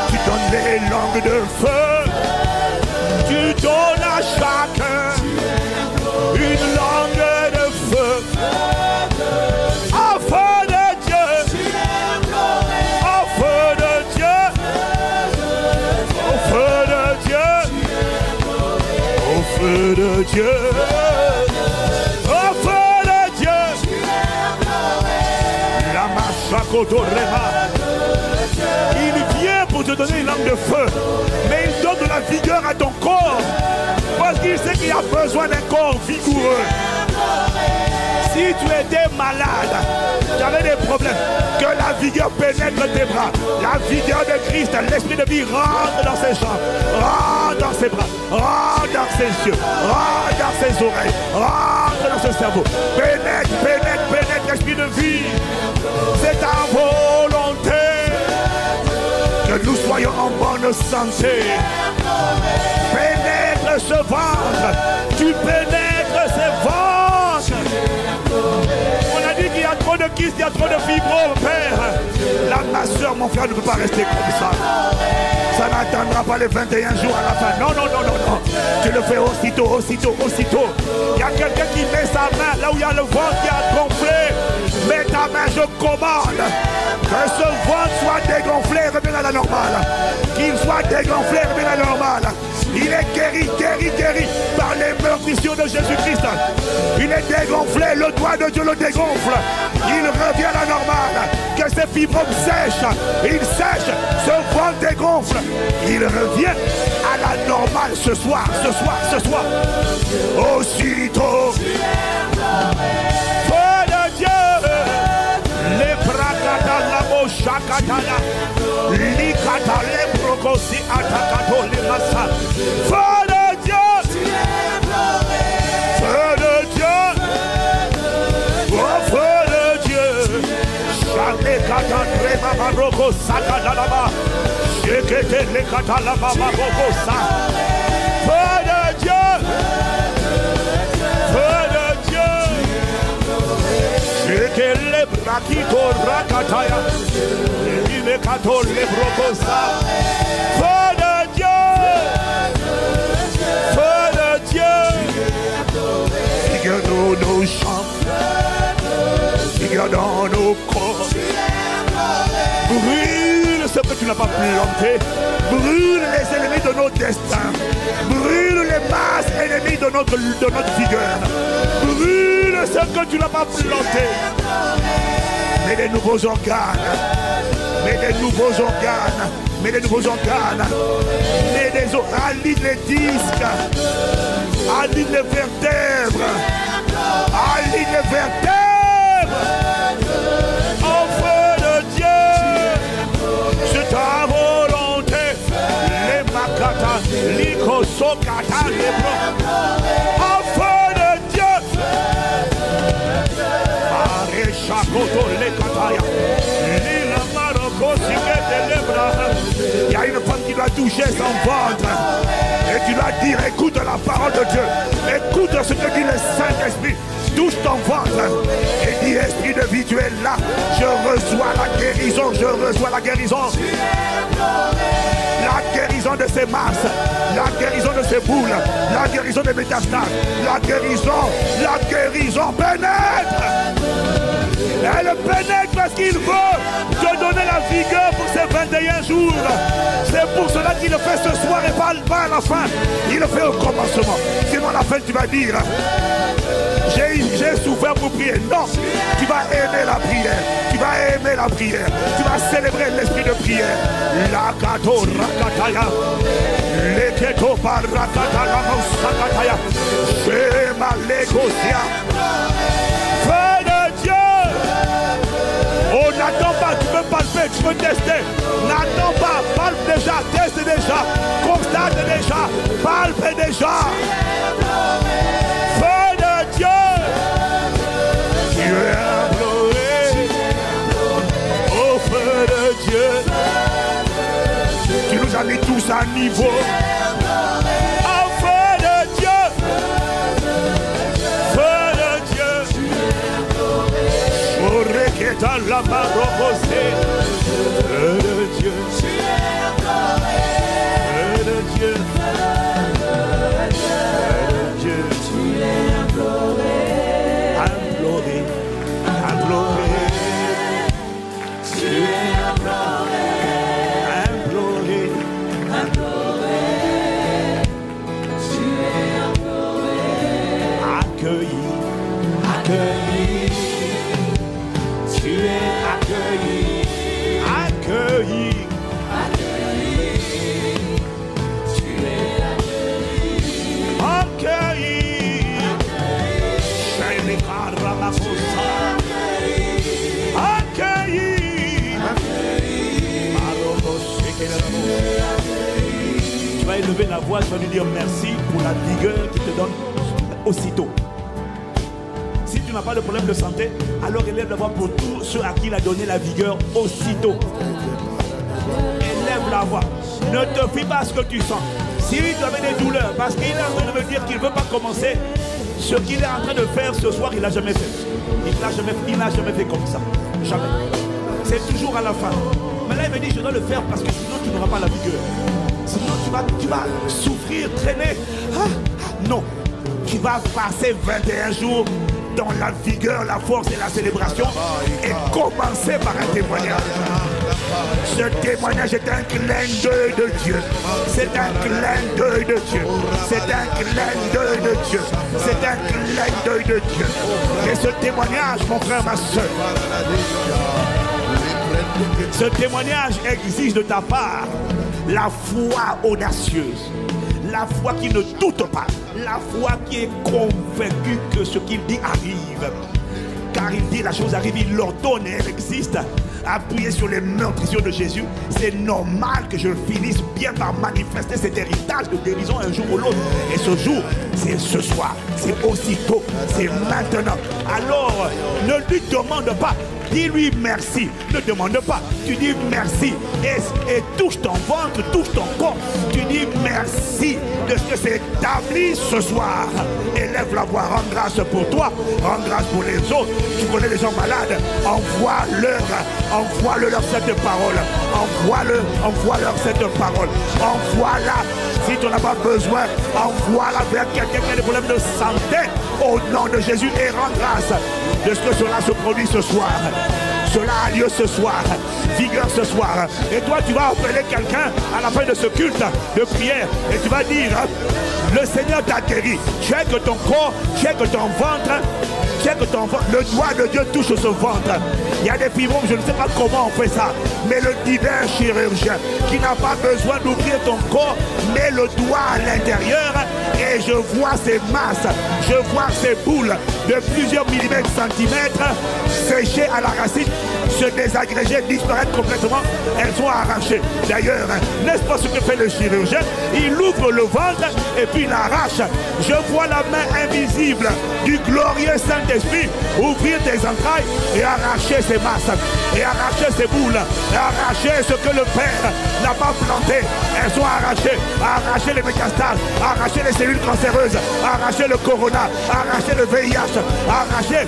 Tu donnes les langues de feu. Tu donnes à chacun une langue de feu. Enfant de Dieu. Enfant de Dieu. Au feu de Dieu. Au feu de Dieu. Au feu de Dieu. Il vient pour te donner une lampe de feu, mais il donne de la vigueur à ton corps, parce qu'il sait qu'il a besoin d'un corps vigoureux. Si tu étais malade, tu avais des problèmes, que la vigueur pénètre tes bras. La vigueur de Christ, l'esprit de vie rentre dans ses jambes, rentre dans ses bras, rentre dans ses yeux, rentre dans ses oreilles, rentre dans ce cerveau. Pénètre, pénètre, pénètre l'esprit de vie. C'est ta volonté que nous soyons en bonne santé. Pénètre ce ventre, tu pénètres ce ventre. On a dit qu'il y a trop de kystes, il y a trop de fibros, Père. Là, ma soeur, mon frère ne peut pas rester comme ça. Ça n'attendra pas les 21 jours à la fin. Non, non, non, non, non. Tu le fais aussitôt, aussitôt, aussitôt. Il y a quelqu'un qui met sa main là où il y a le ventre qui a gonflé. Mets ta main, je commande que ce ventre soit dégonflé et revienne à la normale. Qu'il soit dégonflé et revienne à la normale. Il est guéri, guéri, guéri par les meurtrissures de Jésus-Christ. Il est dégonflé, le doigt de Dieu le dégonfle. Il revient à la normale. Que ses fibromes sèchent. Il sèche, ce ventre dégonfle. Il revient à la normale ce soir, ce soir, ce soir. Aussitôt. Feu de Dieu. Les brakata la moshakatala. Likata les brokosi atakato les massa. Feu de Dieu. Feu de Dieu. Oh feu de Dieu. Chale kata trema maroko sakadalaba. Shekete le kata la baba bokosa. Feu de Dieu. Feu de Dieu. Shekele brakito rakataya. Lime kato le brokosa. Feu de Dieu. Feu de Dieu. Figure nos champs. Figure dans nos corps. Brûle ce que tu n'as pas planté. Brûle les ennemis de nos destins. Brûle les masses ennemies de notre vigueur. Brûle ce que tu n'as pas planté. Mets des nouveaux organes. Mets des nouveaux organes. Mets des nouveaux organes. Mets des organes. Aligne les disques. Aligne les vertèbres. Aligne les vertèbres. En feu de Dieu. C'est ta volonté. Les makata. L'ikosokata. Les bros. En feu de Dieu. Chakoto le kataya. Il y a une femme qui doit toucher son ventre. Et tu dois dire, écoute la parole de Dieu. Écoute ce que dit le Saint-Esprit. Touche ton ventre. Et dis, esprit de vie, tu es là. Je reçois la guérison. Je reçois la guérison. La guérison de ces masses. La guérison de ces boules. La guérison des métastases. La guérison pénètre. Elle pénètre parce qu'il veut te donner la vigueur pour ces 21 jours. C'est pour cela qu'il le fait ce soir et pas à la fin. Il le fait au commencement. Sinon à la fin tu vas dire, j'ai souffert pour prier. Non, tu vas aimer la prière. Tu vas aimer la prière. Tu vas célébrer l'esprit de prière. La kato rakataya. Leketo barakataya. Sakataya. Shema lekosia. Feu de Dieu. Oh, n'attends pas, tu peux palper, tu peux tester. N'attends pas, palpe déjà, teste déjà, constate déjà, palpe déjà. Feu de Dieu. Tu es imploré. Oh, feu de Dieu. Tu nous as mis tous à niveau. Oh, feu de Dieu. Feu de Dieu. Dans la marocosée, feu de Dieu, feu de Dieu, tu es imploré, imploré, imploré, tu es imploré, imploré, imploré, tu es imploré, accueilli, accueilli. Tu es accueilli. Tu vas élever la voix, tu vas lui dire merci pour la vigueur qu'il te donne aussitôt. Si tu n'as pas de problème de santé, alors élève la voix pour tous ceux à qui il a donné la vigueur aussitôt. Élève la voix. Ne te fie pas à ce que tu sens. Si tu avais des douleurs, parce qu'il est en train de me dire qu'il ne veut pas commencer, ce qu'il est en train de faire ce soir, il n'a jamais fait. Il n'a jamais fait comme ça. Jamais. C'est toujours à la fin. Mais là, il me dit, je dois le faire parce que sinon, tu n'auras pas la vigueur. Sinon, tu vas souffrir, traîner. Non. Tu vas passer 21 jours dans la vigueur, la force et la célébration et commencer par un témoignage. Ce témoignage est un clin d'œil de Dieu. C'est un clin d'œil de Dieu. C'est un clin d'œil de Dieu. C'est un clin d'œil de Dieu. Et ce témoignage, mon frère, ma soeur, ce témoignage exige de ta part la foi audacieuse, la foi qui ne doute pas, la foi qui est convaincue que ce qu'il dit arrive. Car il dit la chose arrive, il l'ordonne et elle existe. Appuyé sur les meurtrissures de Jésus, c'est normal que je finisse bien par manifester cet héritage de guérison un jour ou l'autre. Et ce jour, c'est ce soir, c'est aussitôt, c'est maintenant. Alors, ne lui demande pas. Dis-lui merci. Ne demande pas. Tu dis merci. Et touche ton ventre, touche ton corps. Tu dis merci de ce que c'est établi ce soir. Élève la voix. Rends grâce pour toi. Rends grâce pour les autres. Tu connais les gens malades. Envoie-leur cette parole. Envoie-leur cette parole. Envoie-la. Si tu n'as pas besoin, envoie-la vers quelqu'un qui a des problèmes de santé. Au nom de Jésus. Et rends grâce de ce que cela se produit ce soir. Cela a lieu ce soir, vigueur ce soir. Et toi, tu vas appeler quelqu'un à la fin de ce culte de prière et tu vas dire, le Seigneur t'a guéri. Check ton corps, check ton ventre, le doigt de Dieu touche ce ventre. Il y a des fibromes, je ne sais pas comment on fait ça, mais le divin chirurgien qui n'a pas besoin d'ouvrir ton corps, met le doigt à l'intérieur et je vois ces masses, je vois ces boules de plusieurs millimètres, centimètres séchées à la racine, se désagréger, disparaître complètement. Elles sont arrachées. D'ailleurs, n'est-ce pas ce que fait le chirurgien? Il ouvre le ventre et puis il arrache. Je vois la main invisible du glorieux Saint-Esprit ouvrir tes entrailles et arracher ces masses, et arracher ces boules, et arracher ce que le Père n'a pas planté. Elles sont arrachées. Arracher les métastases, arracher les cellules cancéreuses, arracher le corona, arracher le VIH, arracher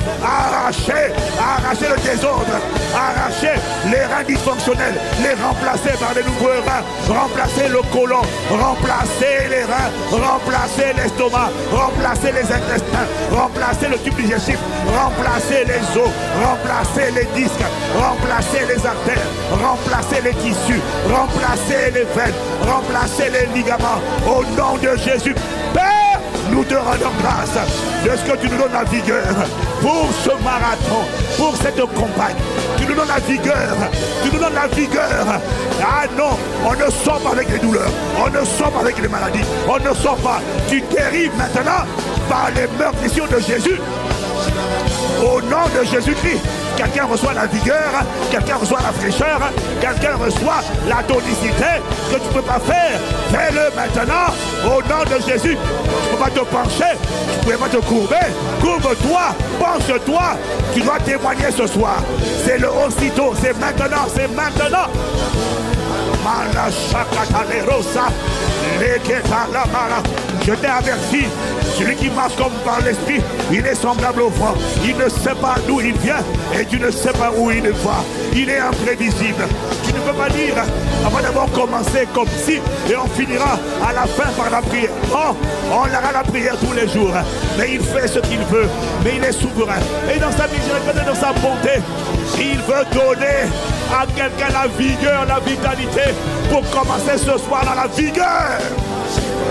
le désordre, arracher les reins dysfonctionnels, les remplacer par des nouveaux reins, remplacer le côlon, remplacer les reins, remplacer l'estomac, remplacer les intestins, remplacer le tube digestif, remplacer les os, remplacer les disques, remplacer les artères, remplacer les tissus, remplacer les veines, remplacer les ligaments. Au nom de Jésus, Père, nous te rendons grâce de ce que tu nous donnes la vigueur pour ce marathon, pour cette campagne. Tu nous donnes la vigueur, tu nous donnes la vigueur. Ah non, on ne sort pas avec les douleurs, on ne sort pas avec les maladies, on ne sort pas. Tu guéris maintenant par les meurtrissures de Jésus. Au nom de Jésus-Christ, quelqu'un reçoit la vigueur, quelqu'un reçoit la fraîcheur, quelqu'un reçoit la tonicité que tu ne peux pas faire. Fais-le maintenant, au nom de Jésus. Tu ne peux pas te pencher, tu ne peux pas te courber. Courbe-toi, penche-toi. Tu dois témoigner ce soir. C'est le aussitôt, c'est maintenant, c'est maintenant. Je t'ai averti, celui qui marche comme par l'esprit, il est semblable au vent. Il ne sait pas d'où il vient et tu ne sais pas où il va. Il est imprévisible. Tu ne peux pas dire, avant d'avoir commencé comme si, et on finira à la fin par la prière. Oh, on aura la prière tous les jours. Mais il fait ce qu'il veut. Mais il est souverain. Et dans sa miséricorde et dans sa bonté, il veut donner à quelqu'un la vigueur, la vitalité pour commencer ce soir dans la vigueur.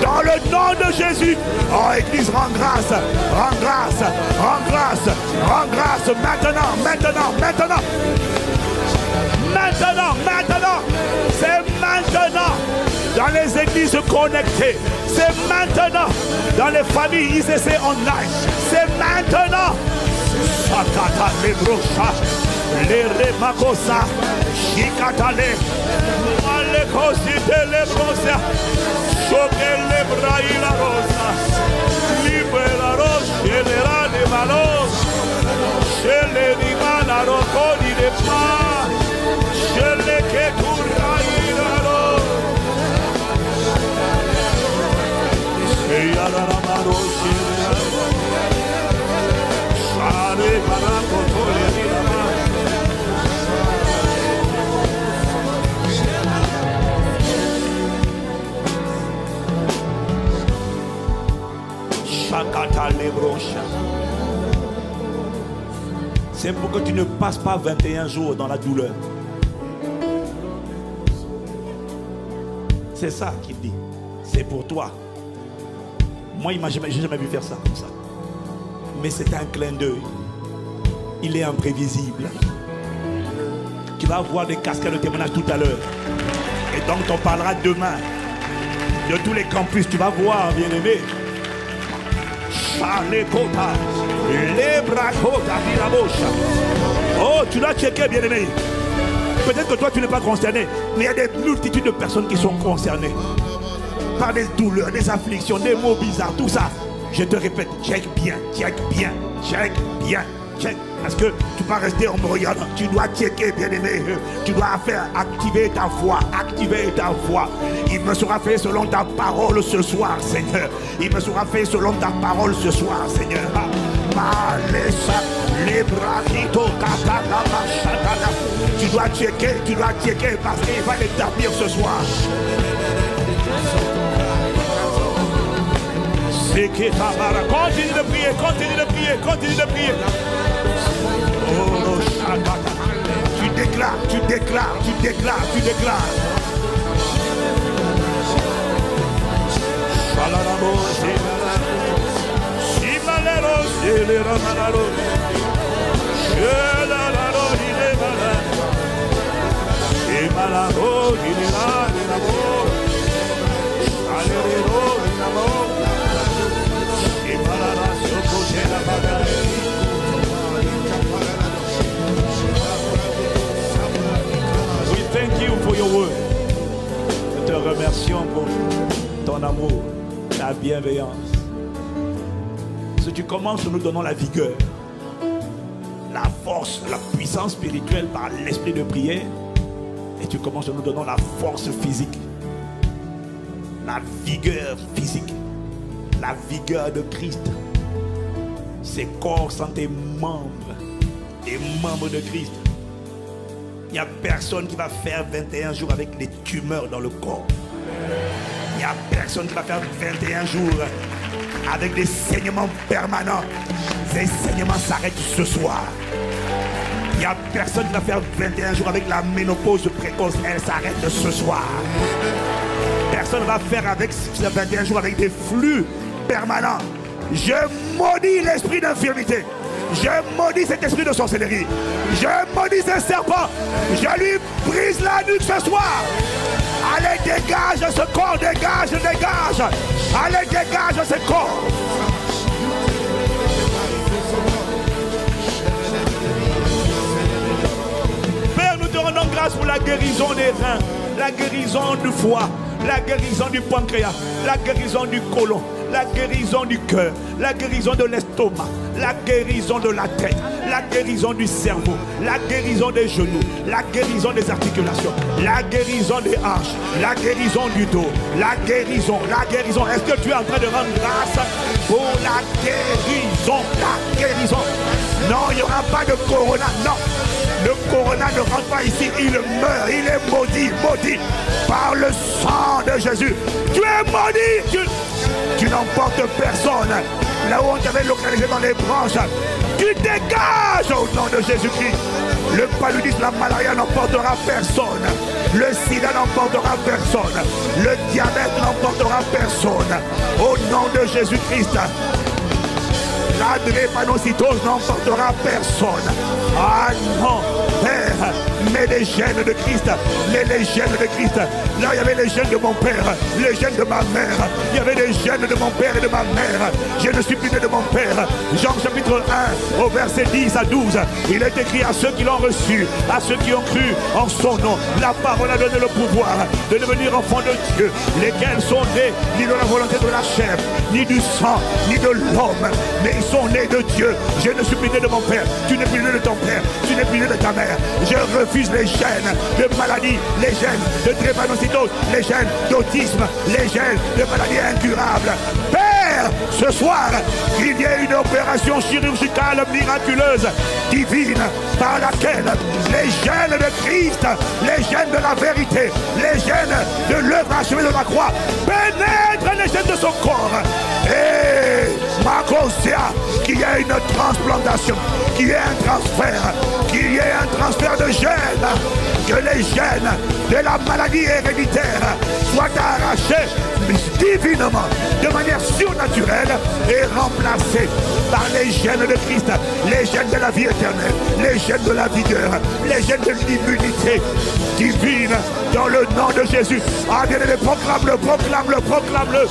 Dans le nom de Jésus. Oh, Église, rends grâce, rends grâce, rends grâce, rends grâce maintenant, maintenant, maintenant. Maintenant, maintenant. C'est maintenant. Dans les églises connectées. C'est maintenant. Dans les familles ICC online. C'est maintenant. Shakata lebrosa, le remakosa, shikatale, ale kosite lebrosa, shoke lebraila rosa, libera rosa, genera de malos, shele di mana rokodi de pa, shele ke kuraila ro, sheyala ramaro shele. C'est pour que tu ne passes pas 21 jours dans la douleur. C'est ça qu'il dit. C'est pour toi. Moi, j'ai jamais vu faire ça comme ça. Mais c'est un clin d'œil. Il est imprévisible. Tu vas voir des cascades de témoignages tout à l'heure. Et donc, on parlera demain de tous les campus. Tu vas voir, bien-aimé. Oh, tu dois checker, bien-aimé. Peut-être que toi, tu n'es pas concerné. Mais il y a des multitudes de personnes qui sont concernées par des douleurs, des afflictions, des mots bizarres, tout ça. Je te répète, check bien, check bien, check bien, check. Parce que tu ne vas pas rester en me regardant. Tu dois checker, bien-aimé. Tu dois faire activer ta foi, activer ta foi. Il me sera fait selon ta parole ce soir, Seigneur. Il me sera fait selon ta parole ce soir, Seigneur. Tu dois checker parce qu'il va l'établir ce soir. Continue de prier, continue de prier, continue de prier. Oh, tu déclares, tu déclares, tu déclares, tu déclares. We thank you for your word. Nous te remercions pour ton amour, ta bienveillance. Si tu commences, nous donnons la vigueur, la force, la puissance spirituelle par l'esprit de prière. Et tu commences, nous donnons la force physique, la vigueur physique, la vigueur de Christ. Ces corps sont des membres de Christ. Il n'y a personne qui va faire 21 jours avec des tumeurs dans le corps. Il n'y a personne qui va faire 21 jours avec des saignements permanents. Ces saignements s'arrêtent ce soir. Il n'y a personne qui va faire 21 jours avec la ménopause précoce. Elle s'arrête ce soir. Personne ne va faire avec 21 jours avec des flux permanents. Je maudis l'esprit d'infirmité. Je maudis cet esprit de sorcellerie. Je maudis ce serpent. Je lui brise la nuque ce soir. Allez, dégage ce corps. Dégage, dégage. Allez, dégage ce corps. Père, nous te rendons grâce pour la guérison des reins, la guérison du foie, la guérison du pancréas, la guérison du côlon, la guérison du cœur, la guérison de l'estomac, la guérison de la tête, la guérison du cerveau, la guérison des genoux, la guérison des articulations, la guérison des hanches, la guérison du dos, la guérison, la guérison. Est-ce que tu es en train de rendre grâce pour la guérison, la guérison? Non, il n'y aura pas de corona, non. Le corona ne rentre pas ici, il meurt, il est maudit, maudit par le sang de Jésus. Tu es maudit, tu n'emportes personne. Là où on t'avait localisé dans les branches, tu dégages au nom de Jésus-Christ. Le paludisme, la malaria n'emportera personne. Le sida n'emportera personne. Le diabète n'emportera personne. Au nom de Jésus-Christ. La drépanocytose n'emportera personne. Ah non, Père, mets les gènes de Christ, mets les gènes de Christ. Là, il y avait les gènes de mon père, les gènes de ma mère. Il y avait les gènes de mon père et de ma mère. Je ne suis plus né de mon père. Jean chapitre 1, au verset 10 à 12. Il est écrit à ceux qui l'ont reçu, à ceux qui ont cru en son nom. La parole a donné le pouvoir de devenir enfants de Dieu, lesquels sont nés ni de la volonté de la chair, ni du sang, ni de l'homme, mais ils sont nés de Dieu. Je ne suis plus né de mon père, tu n'es plus né de ton père, tu n'es plus né de ta mère. Je refuse les gènes de maladie, les gènes de drépanocytose, les gènes d'autisme, les gènes de maladies incurables. Père, ce soir, qu'il y ait une opération chirurgicale miraculeuse, divine, par laquelle les gènes de Christ, les gènes de la vérité, les gènes de l'œuvre achevée de la croix pénètrent les gènes de son corps. Et Macosia, qu'il y ait une transplantation, qu'il y ait un transfert, qu'il y ait un transfert de gènes, que les gènes de la maladie héréditaire soient arrachés divinement, de manière surnaturelle, et remplacés par les gènes de Christ, les gènes de la vie éternelle, les gènes de la vigueur, les gènes de l'immunité divine, dans le nom de Jésus. Ah bien aimé, proclame-le, proclame-le, proclame-le,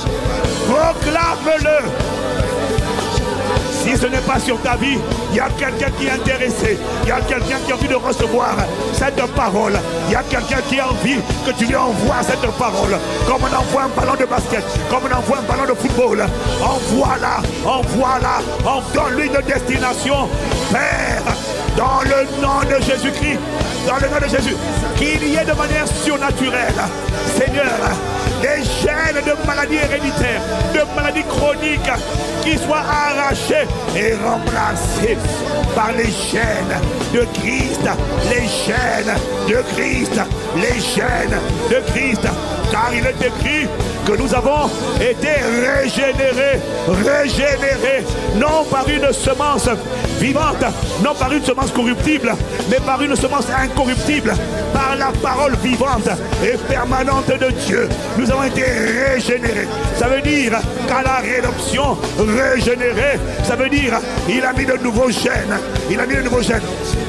proclame-le. Si ce n'est pas sur ta vie, il y a quelqu'un qui est intéressé. Il y a quelqu'un qui a envie de recevoir cette parole. Il y a quelqu'un qui a envie que tu lui envoies cette parole. Comme on envoie un ballon de basket, comme on envoie un ballon de football. Envoie-la, envoie-la, donne-lui une destination. Père, dans le nom de Jésus-Christ, dans le nom de Jésus, qu'il y ait de manière surnaturelle, Seigneur, des gènes de maladies héréditaires, de maladies chroniques qui soient arrachés et remplacés par les gènes de Christ, les gènes de Christ, les gènes de Christ. Car il est écrit que nous avons été régénérés, non par une semence vivante, non par une semence corruptible, mais par une semence incorruptible, par la parole vivante et permanente de Dieu. Nous avons été régénérés. Ça veut dire qu'à la rédemption, régénéré, ça veut dire il a mis de nouveaux gènes. Il a mis de nouveaux gènes.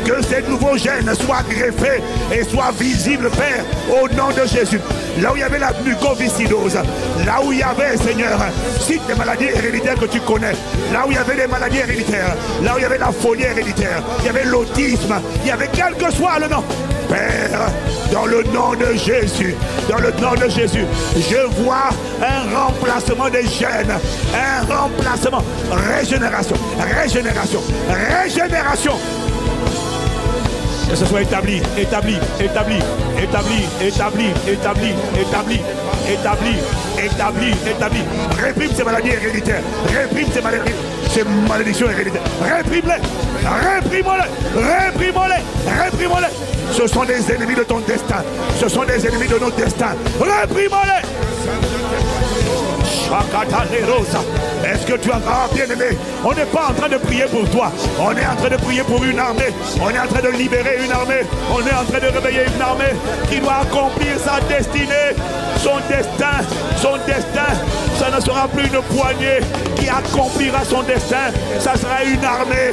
Que ces nouveaux gènes soient greffés et soient visibles, Père, au nom de Jésus. Là où il y avait la mucoviscidose, là où il y avait, Seigneur, cite les maladies héréditaires que tu connais, là où il y avait les maladies héréditaires, là où il y avait la folie héréditaire, il y avait l'autisme, il y avait quel que soit le nom. Père, dans le nom de Jésus, dans le nom de Jésus, je vois un remplacement des gènes, un remplacement, régénération, régénération, régénération. Que ce soit établi, établi, établi, établi, établi, établi, établi, établi, établi, établi. Réprime ces maladies héréditaires, réprime ces maladies, ces malédictions héréditaires. Réprime-les, réprime-les, réprime-les, réprime-les. Ce sont des ennemis de ton destin, ce sont des ennemis de notre destin. Réprime-les. Est-ce que tu as bien aimé? On n'est pas en train de prier pour toi. On est en train de prier pour une armée. On est en train de libérer une armée. On est en train de réveiller une armée qui doit accomplir sa destinée. Son destin, ça ne sera plus une poignée qui accomplira son destin. Ça sera une armée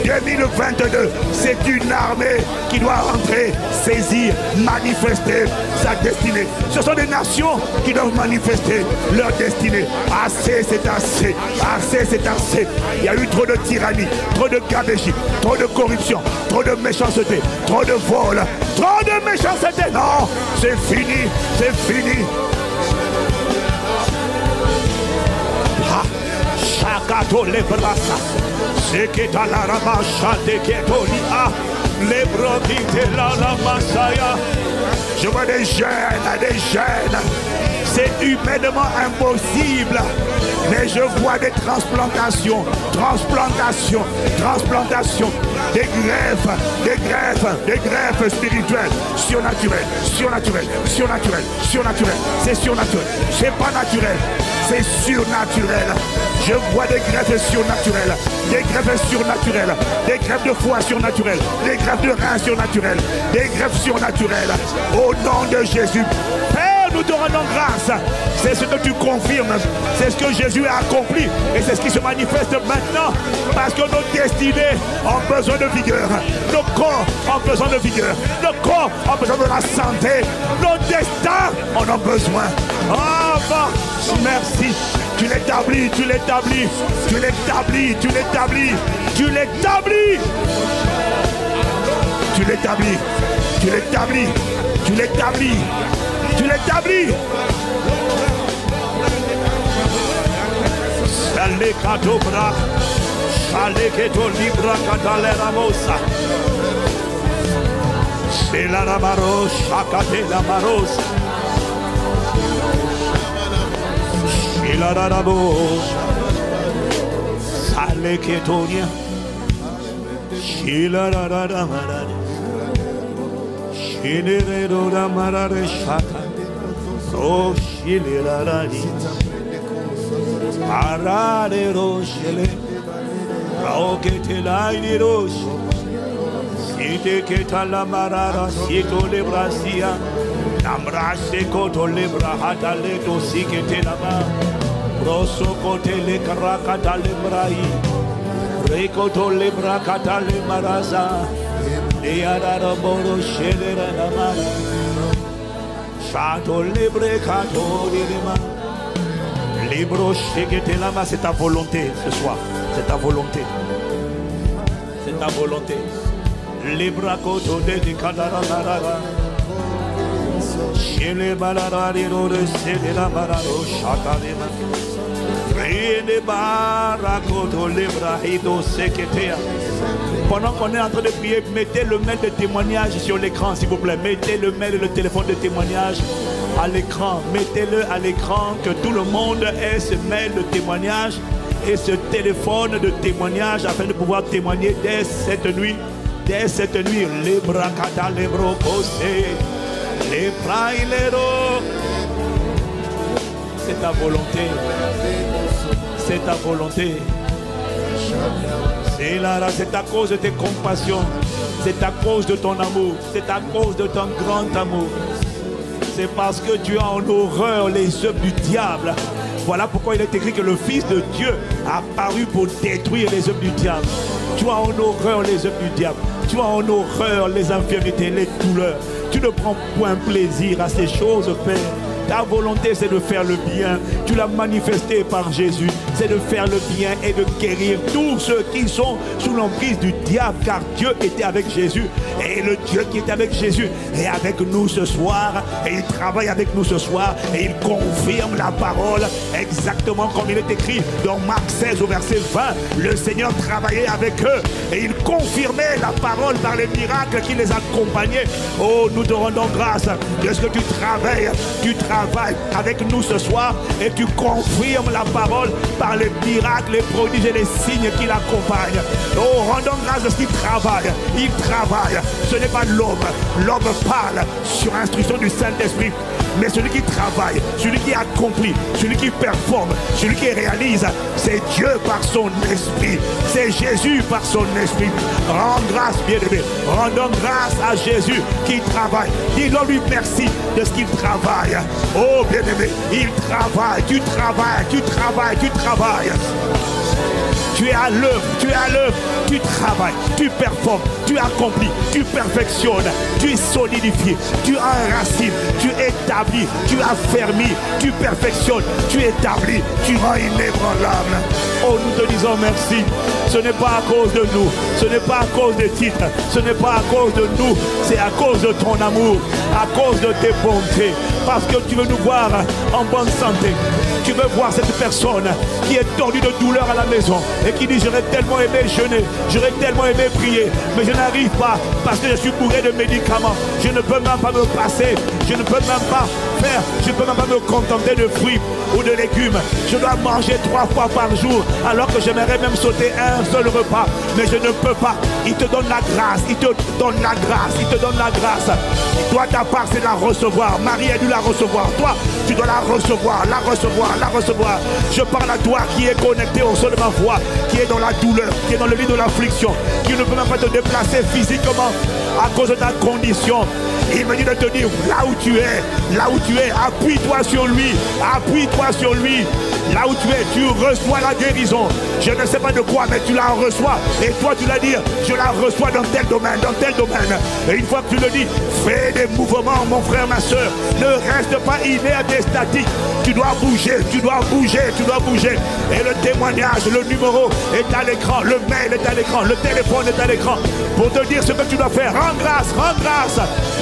2022. C'est une armée qui doit rentrer, saisir, manifester sa destinée. Ce sont des nations qui doivent manifester leur destinée. Assez, c'est assez. Assez, c'est assez. Il y a eu trop de tyrannie, trop de gabegie, trop de corruption, trop de méchanceté, trop de vol, trop de méchanceté. Non, c'est fini, c'est fini. Chakato le brasa, c'est que dans la ramacha de Ketolia, les brodis de la masaya. Je vois des jeunes. C'est humainement impossible. Mais je vois des transplantations, des greffes spirituelles, surnaturelles. C'est surnaturel. C'est pas naturel, c'est surnaturel. Je vois des greffes surnaturelles, des greffes de foie surnaturelles, des greffes de reins surnaturelles, des greffes surnaturelles. Au nom de Jésus, Père, nous nous te rendons grâce. C'est ce que tu confirmes. C'est ce que Jésus a accompli. Et c'est ce qui se manifeste maintenant. Parce que nos destinées ont besoin de vigueur. Nos corps ont besoin de vigueur. Nos corps ont besoin de la santé. Nos destins en ont besoin. Ah, bon, merci. Tu l'établis, tu l'établis. Tu l'établis, tu l'établis. Tu l'établis. Tu l'établis. Tu l'établis. Tu l'établis. Tu l'établis. Sale katobra, sale keto libra katalera mosa. C'est la ramaros, chakate la maros. C'est la ramos. Sale ketonia. C'est la ramaras. C'est la ramaras chaka. Oh, c'est la ramaras. Arare roshele, raokete laini rosh, site keta la marara, sito lebrasia, namra sekoto lebra hata leto sikete lama, roso kote le karakata lebrai, rekoto lebra kata le maraza, leara boro shele rama, shato lebre kato lema. Libro shekete lama, c'est ta volonté ce soir. C'est ta volonté. C'est ta volonté. Libra koto de kadara marara. Shele marara riro de sede la mararo shakalema. Rene barakoto libra hido seketea. Pendant qu'on est en train de prier, mettez le mail de témoignage sur l'écran, s'il vous plaît. Mettez le mail et le téléphone de témoignage à l'écran. Mettez-le à l'écran, que tout le monde ait ce mail de témoignage et ce téléphone de témoignage afin de pouvoir témoigner dès cette nuit. Dès cette nuit, les bracata, les brocosés, les prailero. C'est ta volonté. C'est ta volonté. C'est à cause de tes compassions. C'est à cause de ton amour. C'est à cause de ton grand amour. C'est parce que tu as en horreur les œuvres du diable. Voilà pourquoi il est écrit que le Fils de Dieu a apparu pour détruire les œuvres du diable. Tu as en horreur les œuvres du diable. Tu as en horreur les infirmités, les douleurs. Tu ne prends point plaisir à ces choses, Père. Ta volonté, c'est de faire le bien. Tu l'as manifesté par Jésus. C'est de faire le bien et de guérir tous ceux qui sont sous l'emprise du diable. Car Dieu était avec Jésus. Et le Dieu qui est avec Jésus est avec nous ce soir. Et il travaille avec nous ce soir. Et il confirme la parole exactement comme il est écrit dans Marc 16 au verset 20. Le Seigneur travaillait avec eux. Et il confirmait la parole par les miracles qui les accompagnaient. Oh, nous te rendons grâce de ce que tu travailles. Tu travailles avec nous ce soir et tu confirmes la parole par les miracles, les prodiges et les signes qui l'accompagnent. Oh, rendons grâce de ce qu'il travaille. Il travaille. Ce n'est pas l'homme. L'homme parle sur instruction du Saint-Esprit. Mais celui qui travaille, celui qui accomplit, celui qui performe, celui qui réalise, c'est Dieu par son esprit. C'est Jésus par son esprit. Rends grâce, bien-aimé. Rendons grâce à Jésus qui travaille. Dis-lui merci de ce qu'il travaille. Oh, bien-aimé, il travaille. Tu travailles, tu travailles, tu travailles. Tu es à l'œuvre, tu es à l'œuvre, tu travailles, tu performes, tu accomplis, tu perfectionnes, tu es solidifié, tu enracines, tu établis, tu affermis, tu perfectionnes, tu établis, tu rends inébranlable. Oh, nous te disons merci. Ce n'est pas à cause de nous, ce n'est pas à cause des titres, ce n'est pas à cause de nous, c'est à cause de ton amour, à cause de tes bontés, parce que tu veux nous voir en bonne santé. Tu veux voir cette personne qui est tordue de douleur à la maison et qui dit j'aurais tellement aimé jeûner, j'aurais tellement aimé prier, mais je n'arrive pas parce que je suis bourré de médicaments. Je ne peux même pas me passer, je ne peux même pas faire, je ne peux même pas me contenter de fruits ou de légumes. Je dois manger 3 fois par jour alors que j'aimerais même sauter un seul repas, mais je ne peux pas. Il te donne la grâce, il te donne la grâce, il te donne la grâce. Toi, ta part, c'est de la recevoir. Marie a dû la recevoir. Toi, tu dois la recevoir, la recevoir, la recevoir. Je parle à toi qui est connecté au son de ma voix, qui est dans la douleur, qui est dans le lit de l'affliction, qui ne peut même pas te déplacer physiquement à cause de ta condition. Il me dit de te dire, là où tu es, appuie-toi sur lui, appuie-toi sur lui. Là où tu es, tu reçois la guérison. Je ne sais pas de quoi, mais tu la reçois. Et toi, tu l'as dit, je la reçois dans tel domaine, dans tel domaine. Et une fois que tu le dis, fais des mouvements, mon frère, ma soeur. Ne reste pas inerte et statique. Tu dois bouger, tu dois bouger, tu dois bouger. Et le témoignage, le numéro est à l'écran, le mail est à l'écran, le téléphone est à l'écran. Pour te dire ce que tu dois faire. Rends grâce, rends grâce.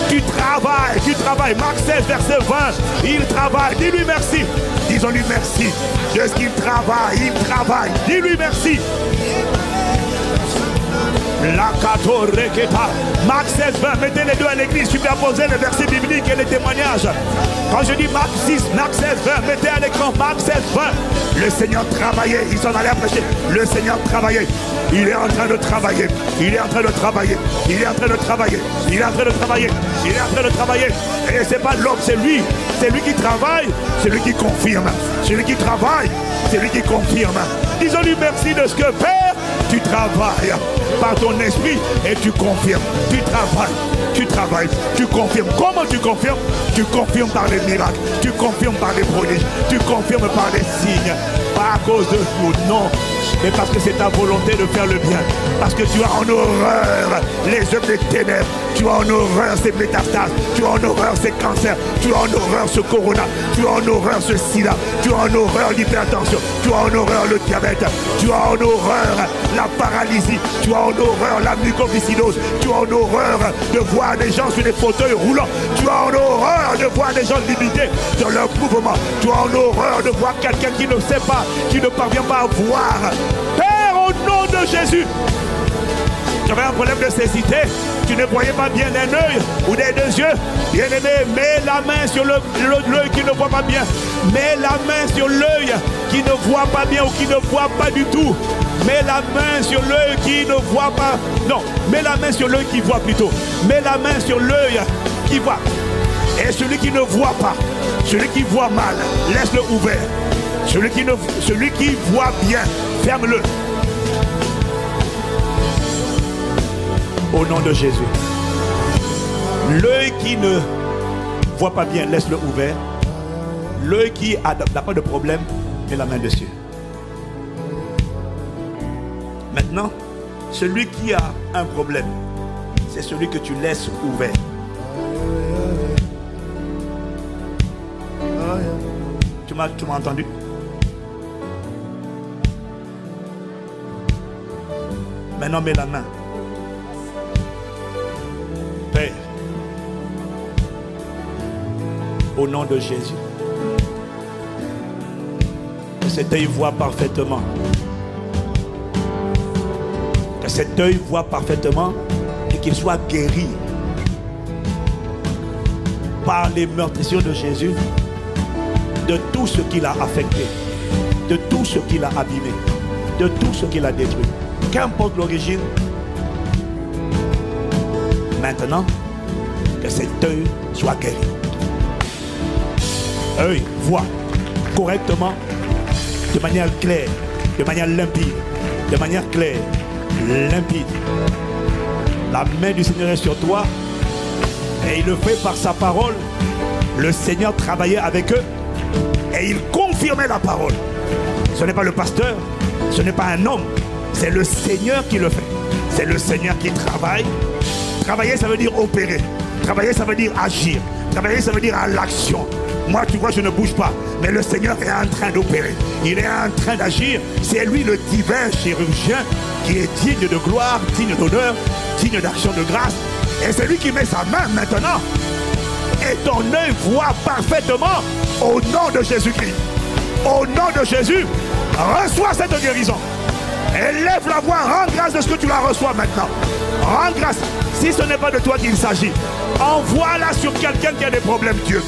Tu travailles, tu travailles. Marc 16, verset 20. Il travaille. Dis-lui merci. Disons-lui merci de ce qu'il travaille. Il travaille. Dis-lui merci. La Reketa. Marc 16, 20. Mettez les deux à l'église. Superposez les versets bibliques et les témoignages. Quand je dis Marc 6, Marc 16, 20. Mettez à l'écran Marc 16, 20. Le Seigneur travaillait. Ils s'en allaient prêcher. Le Seigneur travaillait. Il est en train de travailler. Il est en train de travailler. Il est en train de travailler. Il est en train de travailler. Il est en train de travailler. Et c'est pas l'homme, c'est lui. C'est lui qui travaille. C'est lui qui confirme. C'est lui qui travaille. C'est lui qui confirme. Disons-lui merci de ce que Père, tu travailles par ton esprit et tu confirmes. Tu travailles, tu confirmes. Comment tu confirmes? Tu confirmes par les miracles, tu confirmes par les prodiges, tu confirmes par les signes. Pas à cause de nous, non. Mais parce que c'est ta volonté de faire le bien. Parce que tu as en horreur les œuvres des ténèbres. Tu as en horreur ces métastases. Tu as en horreur ces cancers. Tu as en horreur ce corona. Tu as en horreur ce sida. Tu as en horreur l'hypertension. Tu as en horreur le diabète. Tu as en horreur la paralysie. Tu as en horreur la mucoviscidose. Tu as en horreur de voir des gens sur des fauteuils roulants. Tu as en horreur de voir des gens limités dans leur mouvement. Tu as en horreur de voir quelqu'un qui ne sait pas, qui ne parvient pas à voir. Père, au nom de Jésus, tu avais un problème de cécité, tu ne voyais pas bien d'un œil ou des deux yeux. Bien-aimé, mets la main sur l'œil qui ne voit pas bien. Mets la main sur l'œil qui ne voit pas bien ou qui ne voit pas du tout. Mets la main sur l'œil qui ne voit pas. Non, mets la main sur l'œil qui voit plutôt. Mets la main sur l'œil qui voit. Et celui qui ne voit pas, celui qui voit mal, laisse-le ouvert. Celui qui voit bien, ferme-le. Au nom de Jésus. L'œil qui ne voit pas bien, laisse-le ouvert. L'œil qui n'a pas de problème, met la main dessus. Maintenant, celui qui a un problème, c'est celui que tu laisses ouvert. Tu m'as entendu? Maintenant, mets la main. Père, au nom de Jésus, que cet œil voit parfaitement. Que cet œil voit parfaitement et qu'il soit guéri par les meurtrissures de Jésus de tout ce qu'il a affecté, de tout ce qu'il a abîmé, de tout ce qu'il a détruit. Qu'importe l'origine, maintenant, que cet œil soit guéri. Œil, voit correctement, de manière claire, de manière limpide, de manière claire, limpide. La main du Seigneur est sur toi et il le fait par sa parole. Le Seigneur travaillait avec eux et il confirmait la parole. Ce n'est pas le pasteur, ce n'est pas un homme. C'est le Seigneur qui le fait. C'est le Seigneur qui travaille. Travailler, ça veut dire opérer. Travailler, ça veut dire agir. Travailler, ça veut dire à l'action. Moi, tu vois, je ne bouge pas. Mais le Seigneur est en train d'opérer. Il est en train d'agir. C'est lui le divin chirurgien qui est digne de gloire, digne d'honneur, digne d'action de grâce. Et c'est lui qui met sa main maintenant. Et ton œil voit parfaitement au nom de Jésus-Christ. Au nom de Jésus, reçois cette guérison. Élève la voix, rends grâce de ce que tu la reçois maintenant. Rends grâce. Si ce n'est pas de toi qu'il s'agit, envoie-la sur quelqu'un qui a des problèmes, Dieu.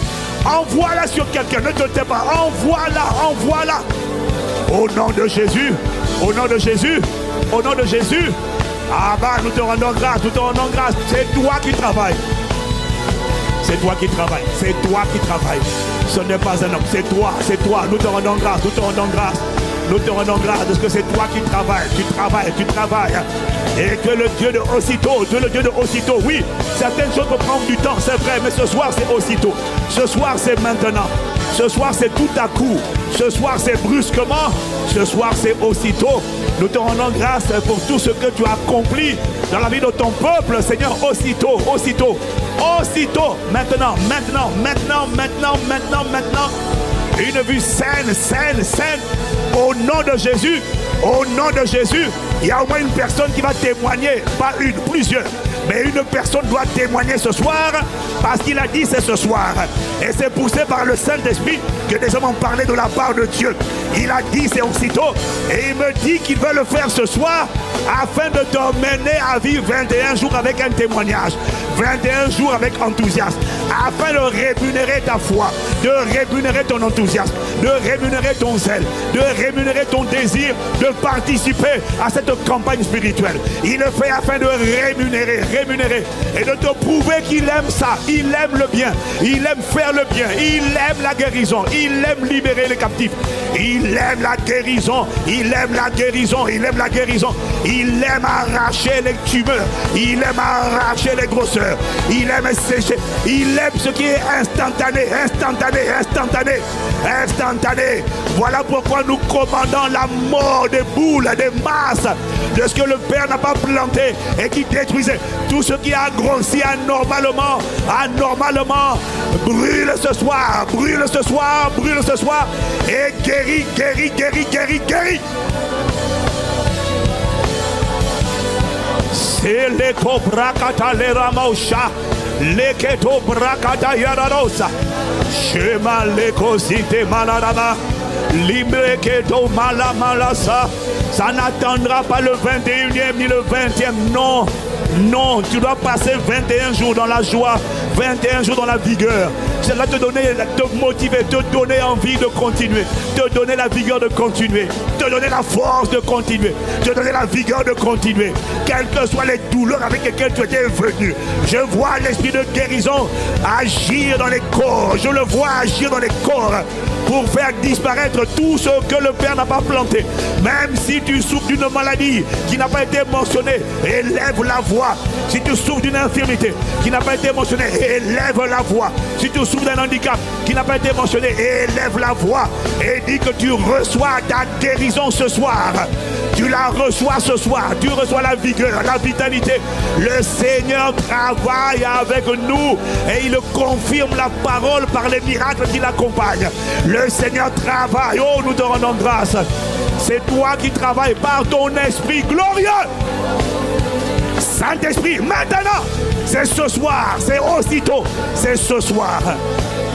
Envoie-la sur quelqu'un, ne te tais pas. Envoie-la, envoie-la. Au nom de Jésus, au nom de Jésus, au nom de Jésus. Ah bah, nous te rendons grâce, nous te rendons grâce. C'est toi qui travailles. C'est toi qui travailles, c'est toi qui travailles. Ce n'est pas un homme, c'est toi, c'est toi. Nous te rendons grâce, nous te rendons grâce. Nous te rendons grâce parce que c'est toi qui travailles, tu travailles, tu travailles. Et tu es le Dieu de aussitôt, tu es le Dieu de aussitôt. Oui, certaines choses peuvent prendre du temps, c'est vrai, mais ce soir c'est aussitôt. Ce soir c'est maintenant. Ce soir c'est tout à coup. Ce soir c'est brusquement. Ce soir c'est aussitôt. Nous te rendons grâce pour tout ce que tu as accompli dans la vie de ton peuple, Seigneur. Aussitôt, aussitôt, aussitôt. Maintenant, maintenant, maintenant, maintenant, maintenant, maintenant. Une vue saine, saine, saine. Au nom de Jésus, au nom de Jésus, il y a au moins une personne qui va témoigner. Pas une, plusieurs. Mais une personne doit témoigner ce soir parce qu'il a dit c'est ce soir. Et c'est poussé par le Saint-Esprit que des hommes ont parlé de la part de Dieu. Il a dit c'est aussitôt. Et il me dit qu'il veut le faire ce soir afin de t'emmener à vivre 21 jours avec un témoignage. 21 jours avec enthousiasme. Afin de rémunérer ta foi, de rémunérer ton enthousiasme, de rémunérer ton zèle, de rémunérer ton désir de participer à cette campagne spirituelle. Il le fait afin de rémunérer et de te prouver qu'il aime ça. Il aime le bien, il aime faire le bien, il aime la guérison, il aime libérer les captifs, il aime la guérison, il aime la guérison, il aime la guérison, il aime arracher les tumeurs, il aime arracher les grosseurs, il aime sécher, il aime ce qui est instantané, instantané, instantané, instantané. Voilà pourquoi nous commandons la mort des boules, des masses, de ce que le Père n'a pas planté et qui détruisait. Tout ce qui a grossi anormalement, brûle ce soir, brûle ce soir, brûle ce soir et guéris, guéris, guéris, guéris, guéris. C'est les cobrakata les ramosha, les keto brakata yararosa, shema les cosite malarama, libre keto malamalasa. Ça n'attendra pas le 21e ni le 20e, non. Non, tu dois passer 21 jours dans la joie, 21 jours dans la vigueur. Cela te donner, te motiver, te donner envie de continuer, te donner la vigueur de continuer, te donner la force de continuer, te donner la vigueur de continuer. Quelles que soient les douleurs avec lesquelles tu étais venu, je vois l'esprit de guérison agir dans les corps. Je le vois agir dans les corps pour faire disparaître tout ce que le Père n'a pas planté. Même si tu souffres d'une maladie qui n'a pas été mentionnée, élève la voix. Si tu souffres d'une infirmité qui n'a pas été mentionnée, élève la voix. Si tu souffres d'un handicap qui n'a pas été mentionné, élève la voix et dis que tu reçois ta guérison ce soir. Tu la reçois ce soir. Tu reçois la vigueur, la vitalité. Le Seigneur travaille avec nous et il confirme la parole par les miracles qui l'accompagnent. Le Seigneur travaille. Oh, nous te rendons grâce. C'est toi qui travailles par ton esprit glorieux. Saint-Esprit, maintenant, c'est ce soir, c'est aussitôt, c'est ce soir.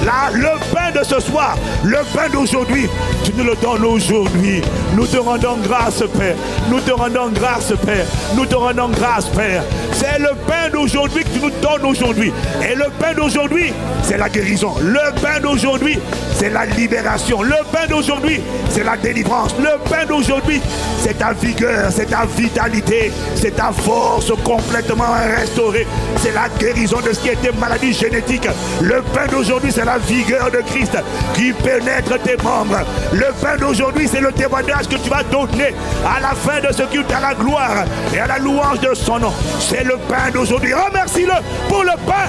Là, le pain de ce soir, le pain d'aujourd'hui, tu nous le donnes aujourd'hui. Nous te rendons grâce, Père. Nous te rendons grâce, Père. Nous te rendons grâce, Père. C'est le pain d'aujourd'hui que tu nous donnes aujourd'hui. Et le pain d'aujourd'hui, c'est la guérison. Le pain d'aujourd'hui, c'est la libération. Le pain d'aujourd'hui, c'est la délivrance. Le pain d'aujourd'hui, c'est ta vigueur, c'est ta vitalité, c'est ta force complètement restaurée. C'est la guérison de ce qui était maladie génétique. Le pain d'aujourd'hui, c'est la vigueur de Christ qui pénètre tes membres. Le pain d'aujourd'hui, c'est le témoignage que tu vas donner à la fin de ce culte à la gloire et à la louange de son nom. C'est le pain d'aujourd'hui. Remercie-le pour le pain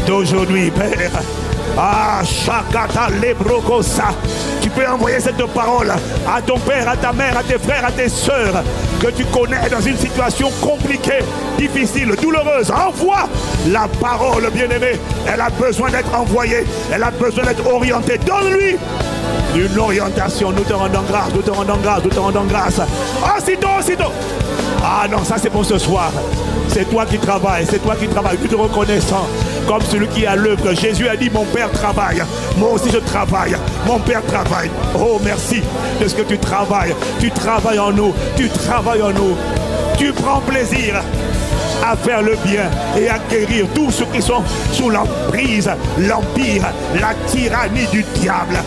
d'aujourd'hui, Père. Ah, Shakata Lebrokosa. Tu peux envoyer cette parole à ton père, à ta mère, à tes frères, à tes sœurs que tu connais dans une situation compliquée, difficile, douloureuse. Envoie la parole, bien-aimé. Elle a besoin d'être envoyée. Elle a besoin d'être orientée. Donne-lui une orientation. Nous te rendons grâce, nous te rendons grâce, nous te rendons grâce. Aussitôt, aussitôt. Ah non, ça c'est pour ce soir. C'est toi qui travailles, c'est toi qui travailles. Nous te reconnaissons comme celui qui est à l'œuvre. Jésus a dit, mon Père travaille. Moi aussi je travaille. Mon Père travaille. Oh, merci de ce que tu travailles. Tu travailles en nous. Tu travailles en nous. Tu prends plaisir à faire le bien et à guérir tous ceux qui sont sous l'emprise, l'empire, la tyrannie du diable.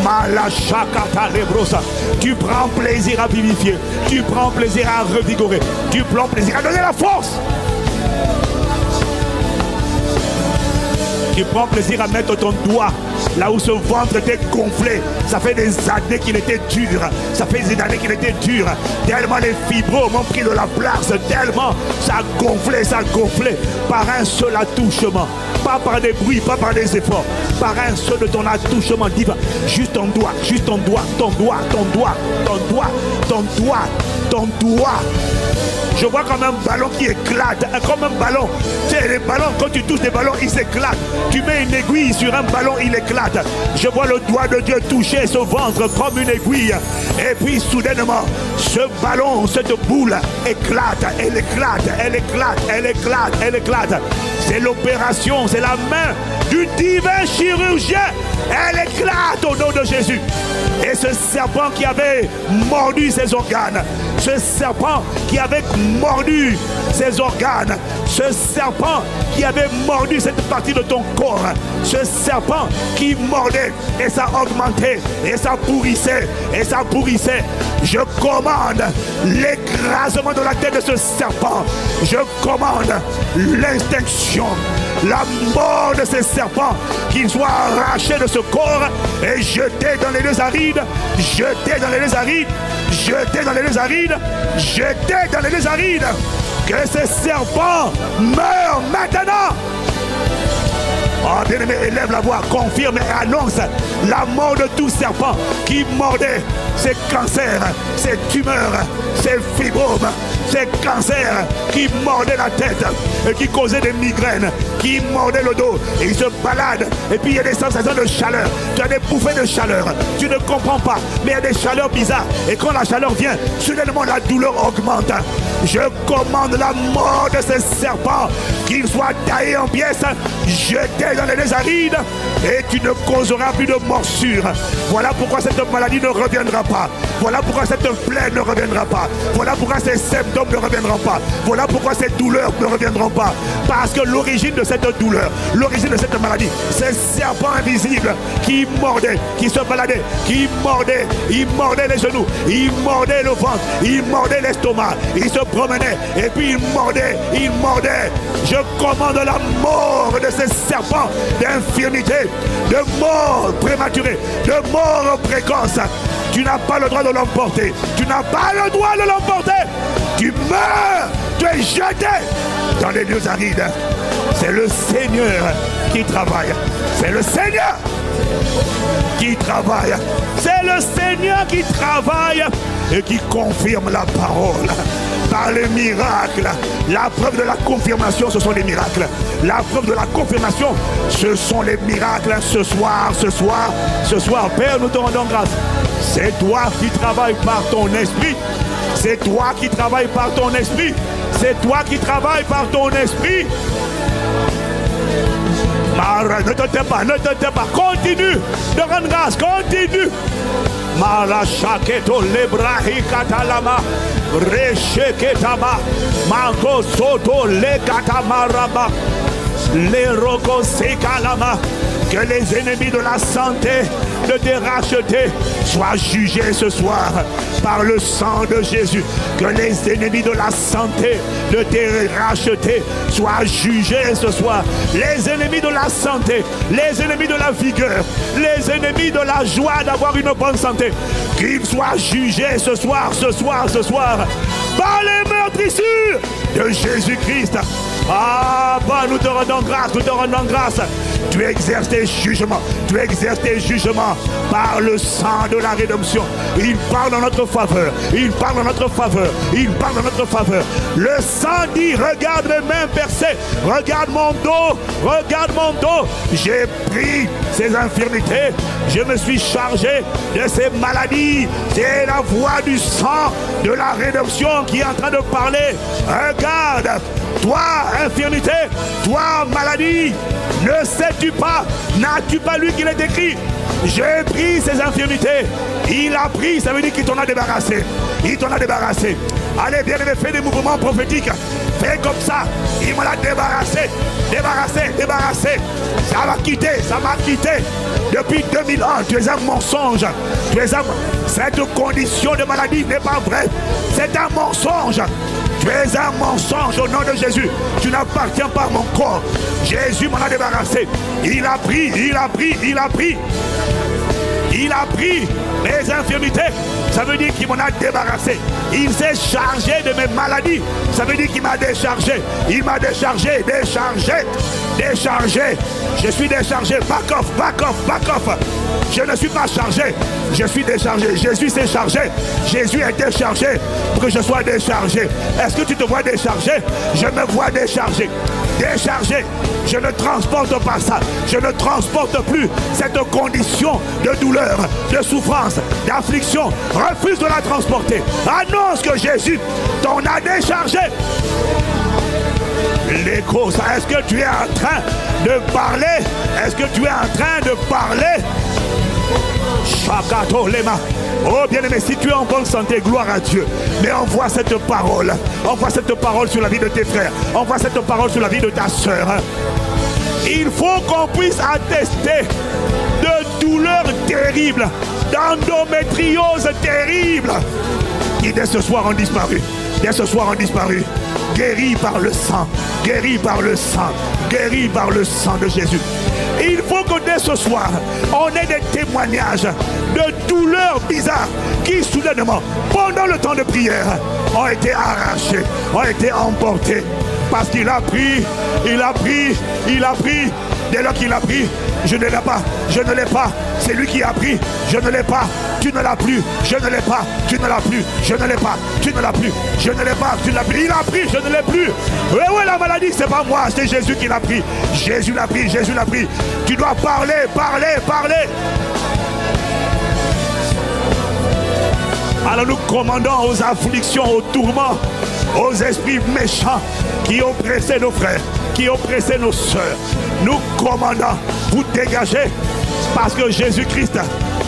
Malachakata lebrosa. Tu prends plaisir à vivifier. Tu prends plaisir à revigorer. Tu prends plaisir à donner la force. Tu prends plaisir à mettre ton doigt là où ce ventre était gonflé. Ça fait des années qu'il était dur. Ça fait des années qu'il était dur. Tellement les fibromes ont pris de la place. Tellement ça a gonflé par un seul attouchement. Pas par des bruits, pas par des efforts. Par un seul de ton attouchement divin. Juste ton doigt, ton doigt. Je vois comme un ballon qui éclate, comme un ballon. Tu sais, les ballons, quand tu touches des ballons, ils s'éclatent. Tu mets une aiguille sur un ballon, il éclate. Je vois le doigt de Dieu toucher ce ventre comme une aiguille. Et puis soudainement, ce ballon, cette boule éclate, elle éclate. C'est l'opération, c'est la main du divin chirurgien. Elle éclate au nom de Jésus. Et ce serpent qui avait mordu ses organes, ce serpent qui avait mordu ses organes, ce serpent qui avait mordu cette partie de ton corps, ce serpent qui mordait et ça augmentait et ça pourrissait. Je commande l'écrasement de la tête de ce serpent. Je commande l'extinction, la mort de ces serpents, qu'ils soient arrachés de ce corps et jetés dans les lieux arides. Que ces serpents meurent maintenant. Oh bien-aimé, élève la voix, confirme et annonce la mort de tout serpent qui mordait ces cancers, ces tumeurs, ces fibromes, ces cancers qui mordaient la tête et qui causaient des migraines, qui mordaient le dos et ils se baladent. Et puis il y a des sensations de chaleur. Tu as des bouffées de chaleur. Tu ne comprends pas, mais il y a des chaleurs bizarres. Et quand la chaleur vient, soudainement la douleur augmente. Je commande la mort de ces serpents, qu'ils soient taillés en pièces, jetés dans les lieux arides, et tu ne causeras plus de morsures. Voilà pourquoi cette maladie ne reviendra pas. Voilà pourquoi cette plaie ne reviendra pas. Voilà pourquoi ces symptômes ne reviendront pas. Voilà pourquoi ces douleurs ne reviendront pas. Parce que l'origine de cette douleur, l'origine de cette maladie, ces serpents invisibles qui mordaient, qui se baladaient, qui mordaient, ils mordaient les genoux, ils mordaient le ventre, ils mordaient l'estomac, ils se promenaient et puis ils mordaient. Je commande la mort de ces serpents d'infirmité, de mort prématurée, de mort précoce. Tu n'as pas le droit de l'emporter. Tu n'as pas le droit de l'emporter. Tu meurs. Tu es jeté dans les lieux arides. C'est le Seigneur qui travaille. C'est le Seigneur qui travaille. C'est le Seigneur qui travaille et qui confirme la parole par les miracles. La preuve de la confirmation, ce sont les miracles. La preuve de la confirmation, ce sont les miracles. Ce soir, Père, nous te rendons grâce. C'est toi qui travailles par ton esprit. C'est toi qui travailles par ton esprit. C'est toi qui travailles par ton esprit. Ne te tais pas, continue de rendre grâce, continue. Malachaketo lebrahi katalama, resheketama, mango soto le katamaraba, le roko sekalama. Que les ennemis de la santé de tes rachetés soient jugés ce soir par le sang de Jésus. Que les ennemis de la santé de tes rachetés soient jugés ce soir. Les ennemis de la santé, les ennemis de la vigueur, les ennemis de la joie d'avoir une bonne santé, qu'ils soient jugés ce soir, par les meurtrissures de Jésus-Christ. Ah, bah, nous te rendons grâce, Tu exerces tes jugements, par le sang de la rédemption. Il parle en notre faveur, Le sang dit, regarde mes mains percées, regarde mon dos. J'ai pris ces infirmités, je me suis chargé de ces maladies. C'est la voix du sang de la rédemption qui est en train de parler. Regarde, toi infirmité, toi maladie, ne sais-tu pas, n'as-tu pas lu qu'il est écrit? J'ai pris ces infirmités. Il a pris, ça veut dire qu'il t'en a débarrassé. Allez, bien aimé, fais des mouvements prophétiques. Fais comme ça. Il m'en a débarrassé. Ça m'a quitté. Depuis 2000 ans, tu es un mensonge. Cette condition de maladie n'est pas vraie. C'est un mensonge. Tu es un mensonge au nom de Jésus. Tu n'appartiens pas à mon corps. Jésus m'en a débarrassé. Il a pris mes infirmités. Ça veut dire qu'il m'en a débarrassé. Il s'est chargé de mes maladies. Ça veut dire qu'il m'a déchargé. Il m'a déchargé. Je suis déchargé. Back off. Je ne suis pas chargé. Je suis déchargé. Jésus s'est chargé. Jésus est déchargé pour que je sois déchargé. Est-ce que tu te vois déchargé? Je me vois déchargé. Je ne transporte pas ça. Je ne transporte plus cette condition de douleur, de souffrance, d'affliction. Refuse de la transporter. Annonce que Jésus t'en a déchargé. L'écho, ça, est-ce que tu es en train de parler? Est-ce que tu es en train de parler? Shakato Lema. Oh bien-aimé, si tu es en bonne santé, gloire à Dieu. Mais envoie cette parole. Envoie cette parole sur la vie de tes frères. Envoie cette parole sur la vie de ta soeur. Il faut qu'on puisse attester de douleurs terribles, d'endométriose terrible, qui dès ce soir ont disparu. Guéris par le sang, guéris par le sang de Jésus. Il faut que dès ce soir, on ait des témoignages de douleurs bizarres qui soudainement, pendant le temps de prière, ont été arrachés, ont été emportés. Parce qu'il a pris. Dès lors qu'il a pris, je ne l'ai pas, c'est lui qui a pris, je ne l'ai pas, tu ne l'as plus, je ne l'ai pas, tu ne l'as plus, je ne l'ai pas, tu ne l'as plus, je ne l'ai pas, tu ne l'as plus, il a pris, je ne l'ai plus. Oui, la maladie, c'est pas moi, c'est Jésus qui l'a pris, Jésus l'a pris. Tu dois parler. Alors nous commandons aux afflictions, aux tourments, aux esprits méchants qui oppressaient nos frères, qui oppressaient nos sœurs. Nous commandons, vous dégagez, parce que Jésus-Christ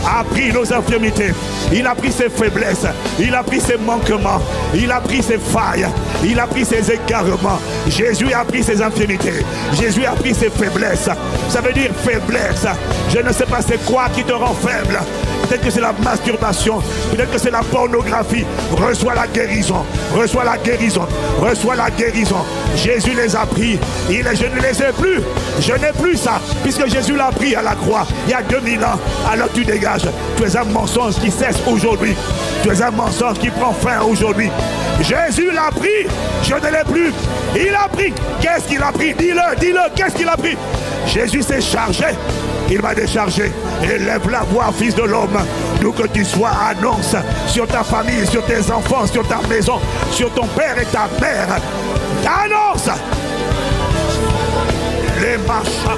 a pris nos infirmités, il a pris ses faiblesses, il a pris ses manquements, il a pris ses failles, il a pris ses égarements. Jésus a pris ses infirmités, Jésus a pris ses faiblesses. Ça veut dire faiblesse. Je ne sais pas c'est quoi qui te rend faible. Peut-être que c'est la masturbation, peut-être que c'est la pornographie. Reçois la guérison. Jésus les a pris. Je ne les ai plus. Je n'ai plus ça. Puisque Jésus l'a pris à la croix il y a 2000 ans. Alors tu dégages. Tu es un mensonge qui cesse aujourd'hui. Tu es un mensonge qui prend fin aujourd'hui. Jésus l'a pris. Je ne l'ai plus. Il a pris. Qu'est-ce qu'il a pris? Dis-le. Qu'est-ce qu'il a pris? Jésus s'est chargé. Il m'a déchargé. Élève la voix, fils de l'homme. D'où que tu sois, annonce sur ta famille, sur tes enfants, sur ta maison, sur ton père et ta mère. Annonce. Les machins.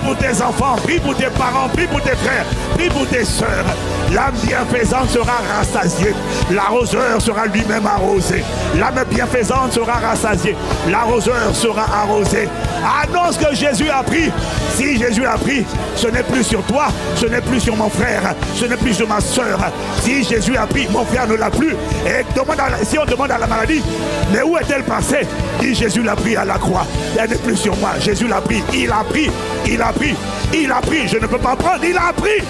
Pour tes enfants, prie pour tes parents, prie pour tes frères, prie pour tes sœurs. L'âme bienfaisante sera rassasiée. L'arroseur sera lui-même arrosé. L'âme bienfaisante sera rassasiée. L'arroseur sera arrosé. Annonce que Jésus a pris. Si Jésus a pris, ce n'est plus sur toi, ce n'est plus sur mon frère, ce n'est plus sur ma sœur. Si Jésus a pris, mon frère ne l'a plus. Et si on demande à la maladie, mais où est-elle passée? Dit Jésus l'a pris à la croix. Elle n'est plus sur moi. Jésus l'a pris. Il a pris. Je ne peux pas prendre. Il a pris.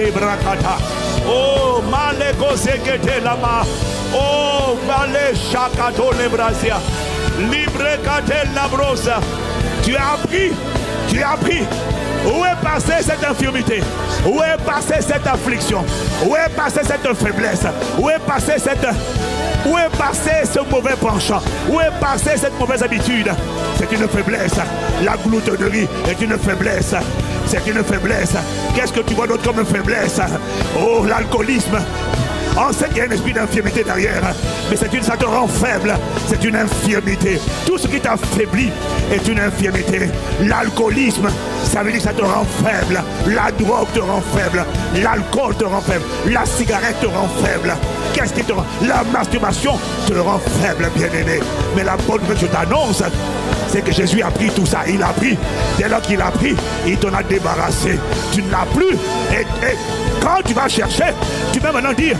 lebrakata. Oh, maleko sekete lama. Oh, male shakato lebrasia. Librekate labrosa. Tu as appris. Tu as appris. Où est passée cette infirmité? Où est passée cette affliction? Où est passée cette faiblesse? Où est passée cette... Où est passé ce mauvais penchant? Où est passée cette mauvaise habitude? C'est une faiblesse. La gloutonnerie est une faiblesse. C'est une faiblesse. Qu'est-ce que tu vois d'autre comme faiblesse? Oh, l'alcoolisme. On sait qu'il y a un esprit d'infirmité derrière, mais ça te rend faible. C'est une infirmité. Tout ce qui t'affaiblit est une infirmité. L'alcoolisme, ça veut dire que ça te rend faible. La drogue te rend faible. L'alcool te rend faible. La cigarette te rend faible. Qu'est-ce qui te rend? La masturbation te rend faible, bien-aimé. Mais la bonne nouvelle que je t'annonce, c'est que Jésus a pris tout ça. Il a pris. Dès lors qu'il a pris, il t'en a débarrassé. Tu ne l'as plus. Et quand tu vas chercher, tu vas maintenant dire,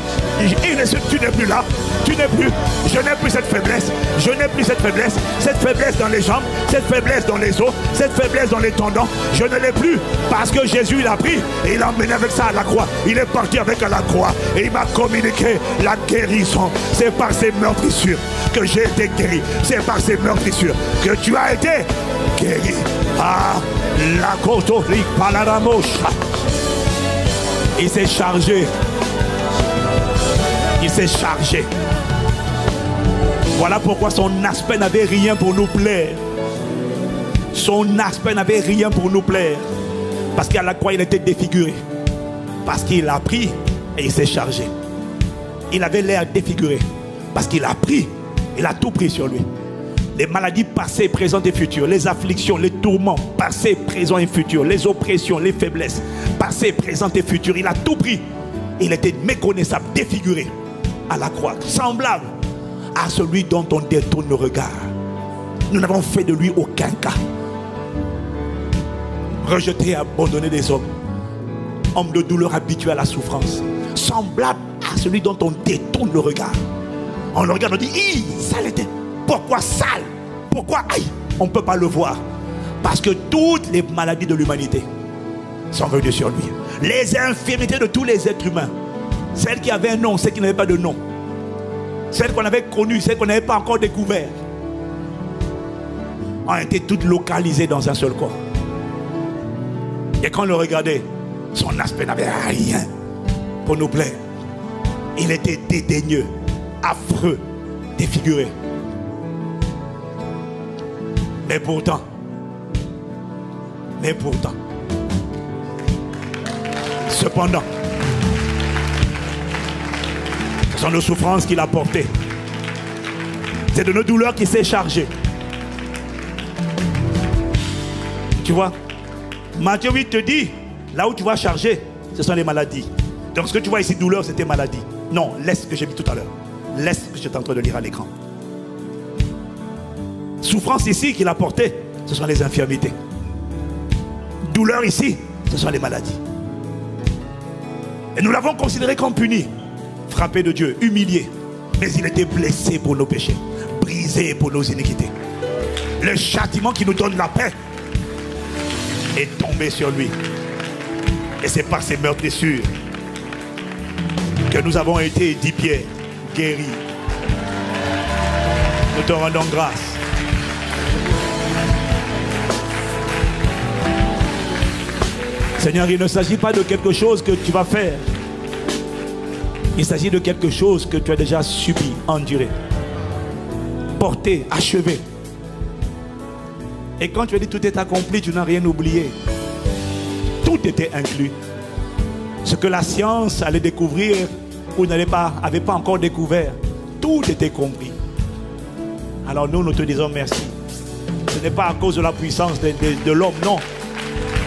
tu n'es plus là. Tu n'es plus. Je n'ai plus cette faiblesse. Je n'ai plus cette faiblesse. Cette faiblesse dans les jambes. Cette faiblesse dans les os. Cette faiblesse dans les tendons. Je ne l'ai plus. Parce que Jésus, il a pris. Et il l'a emmené avec ça à la croix. Il est parti avec à la croix. Et il m'a communiqué la guérison. C'est par ces meurtrissures que j'ai été guéri. C'est par ces meurtrissures que tu as été guéri. Ah, la cotorique palaramos. Il s'est chargé. Il s'est chargé. Voilà pourquoi son aspect n'avait rien pour nous plaire. Son aspect n'avait rien pour nous plaire. Parce qu'à la croix, il était défiguré. Parce qu'il a pris et il s'est chargé. Il avait l'air défiguré. Parce qu'il a pris, il a tout pris sur lui. Les maladies passées, présentes et futures, les afflictions, les tourments, passés, présents et futurs, les oppressions, les faiblesses, passées, présentes et futures, il a tout pris. Il était méconnaissable, défiguré à la croix, semblable à celui dont on détourne le regard. Nous n'avons fait de lui aucun cas. Rejeté et abandonné des hommes, homme de douleur habitué à la souffrance, semblable à celui dont on détourne le regard. On le regarde, on dit, sale était. Pourquoi sale? Pourquoi aïe? On ne peut pas le voir. Parce que toutes les maladies de l'humanité sont venues sur lui. Les infirmités de tous les êtres humains. Celles qui avaient un nom, celles qui n'avaient pas de nom. Celles qu'on avait connues, celles qu'on n'avait pas encore découvertes. Ont été toutes localisées dans un seul corps. Et quand on le regardait, son aspect n'avait rien pour nous plaire. Il était dédaigneux, affreux, défiguré. Mais pourtant, cependant, ce sont nos souffrances qu'il a portées. C'est de nos douleurs qu'il s'est chargé. Tu vois, Matthieu 8 te dit, là où tu vas charger, ce sont les maladies. Donc ce que tu vois ici, douleur, c'était maladie. Non, laisse ce que j'ai mis tout à l'heure. Laisse ce que j'étais en train de lire à l'écran. Souffrance ici qu'il a portée, ce sont les infirmités. Douleur ici, ce sont les maladies. Et nous l'avons considéré comme puni, frappé de Dieu, humilié. Mais il était blessé pour nos péchés, brisé pour nos iniquités. Le châtiment qui nous donne la paix est tombé sur lui. Et c'est par ces meurtrissures que nous avons été, dit Pierre, guéris. Nous te rendons grâce. Seigneur, il ne s'agit pas de quelque chose que tu vas faire. Il s'agit de quelque chose que tu as déjà subi, enduré, porté, achevé. Et quand tu as dit tout est accompli, tu n'as rien oublié. Tout était inclus. Ce que la science allait découvrir ou n'avait pas encore découvert, tout était compris. Alors nous te disons merci. Ce n'est pas à cause de la puissance de l'homme, non.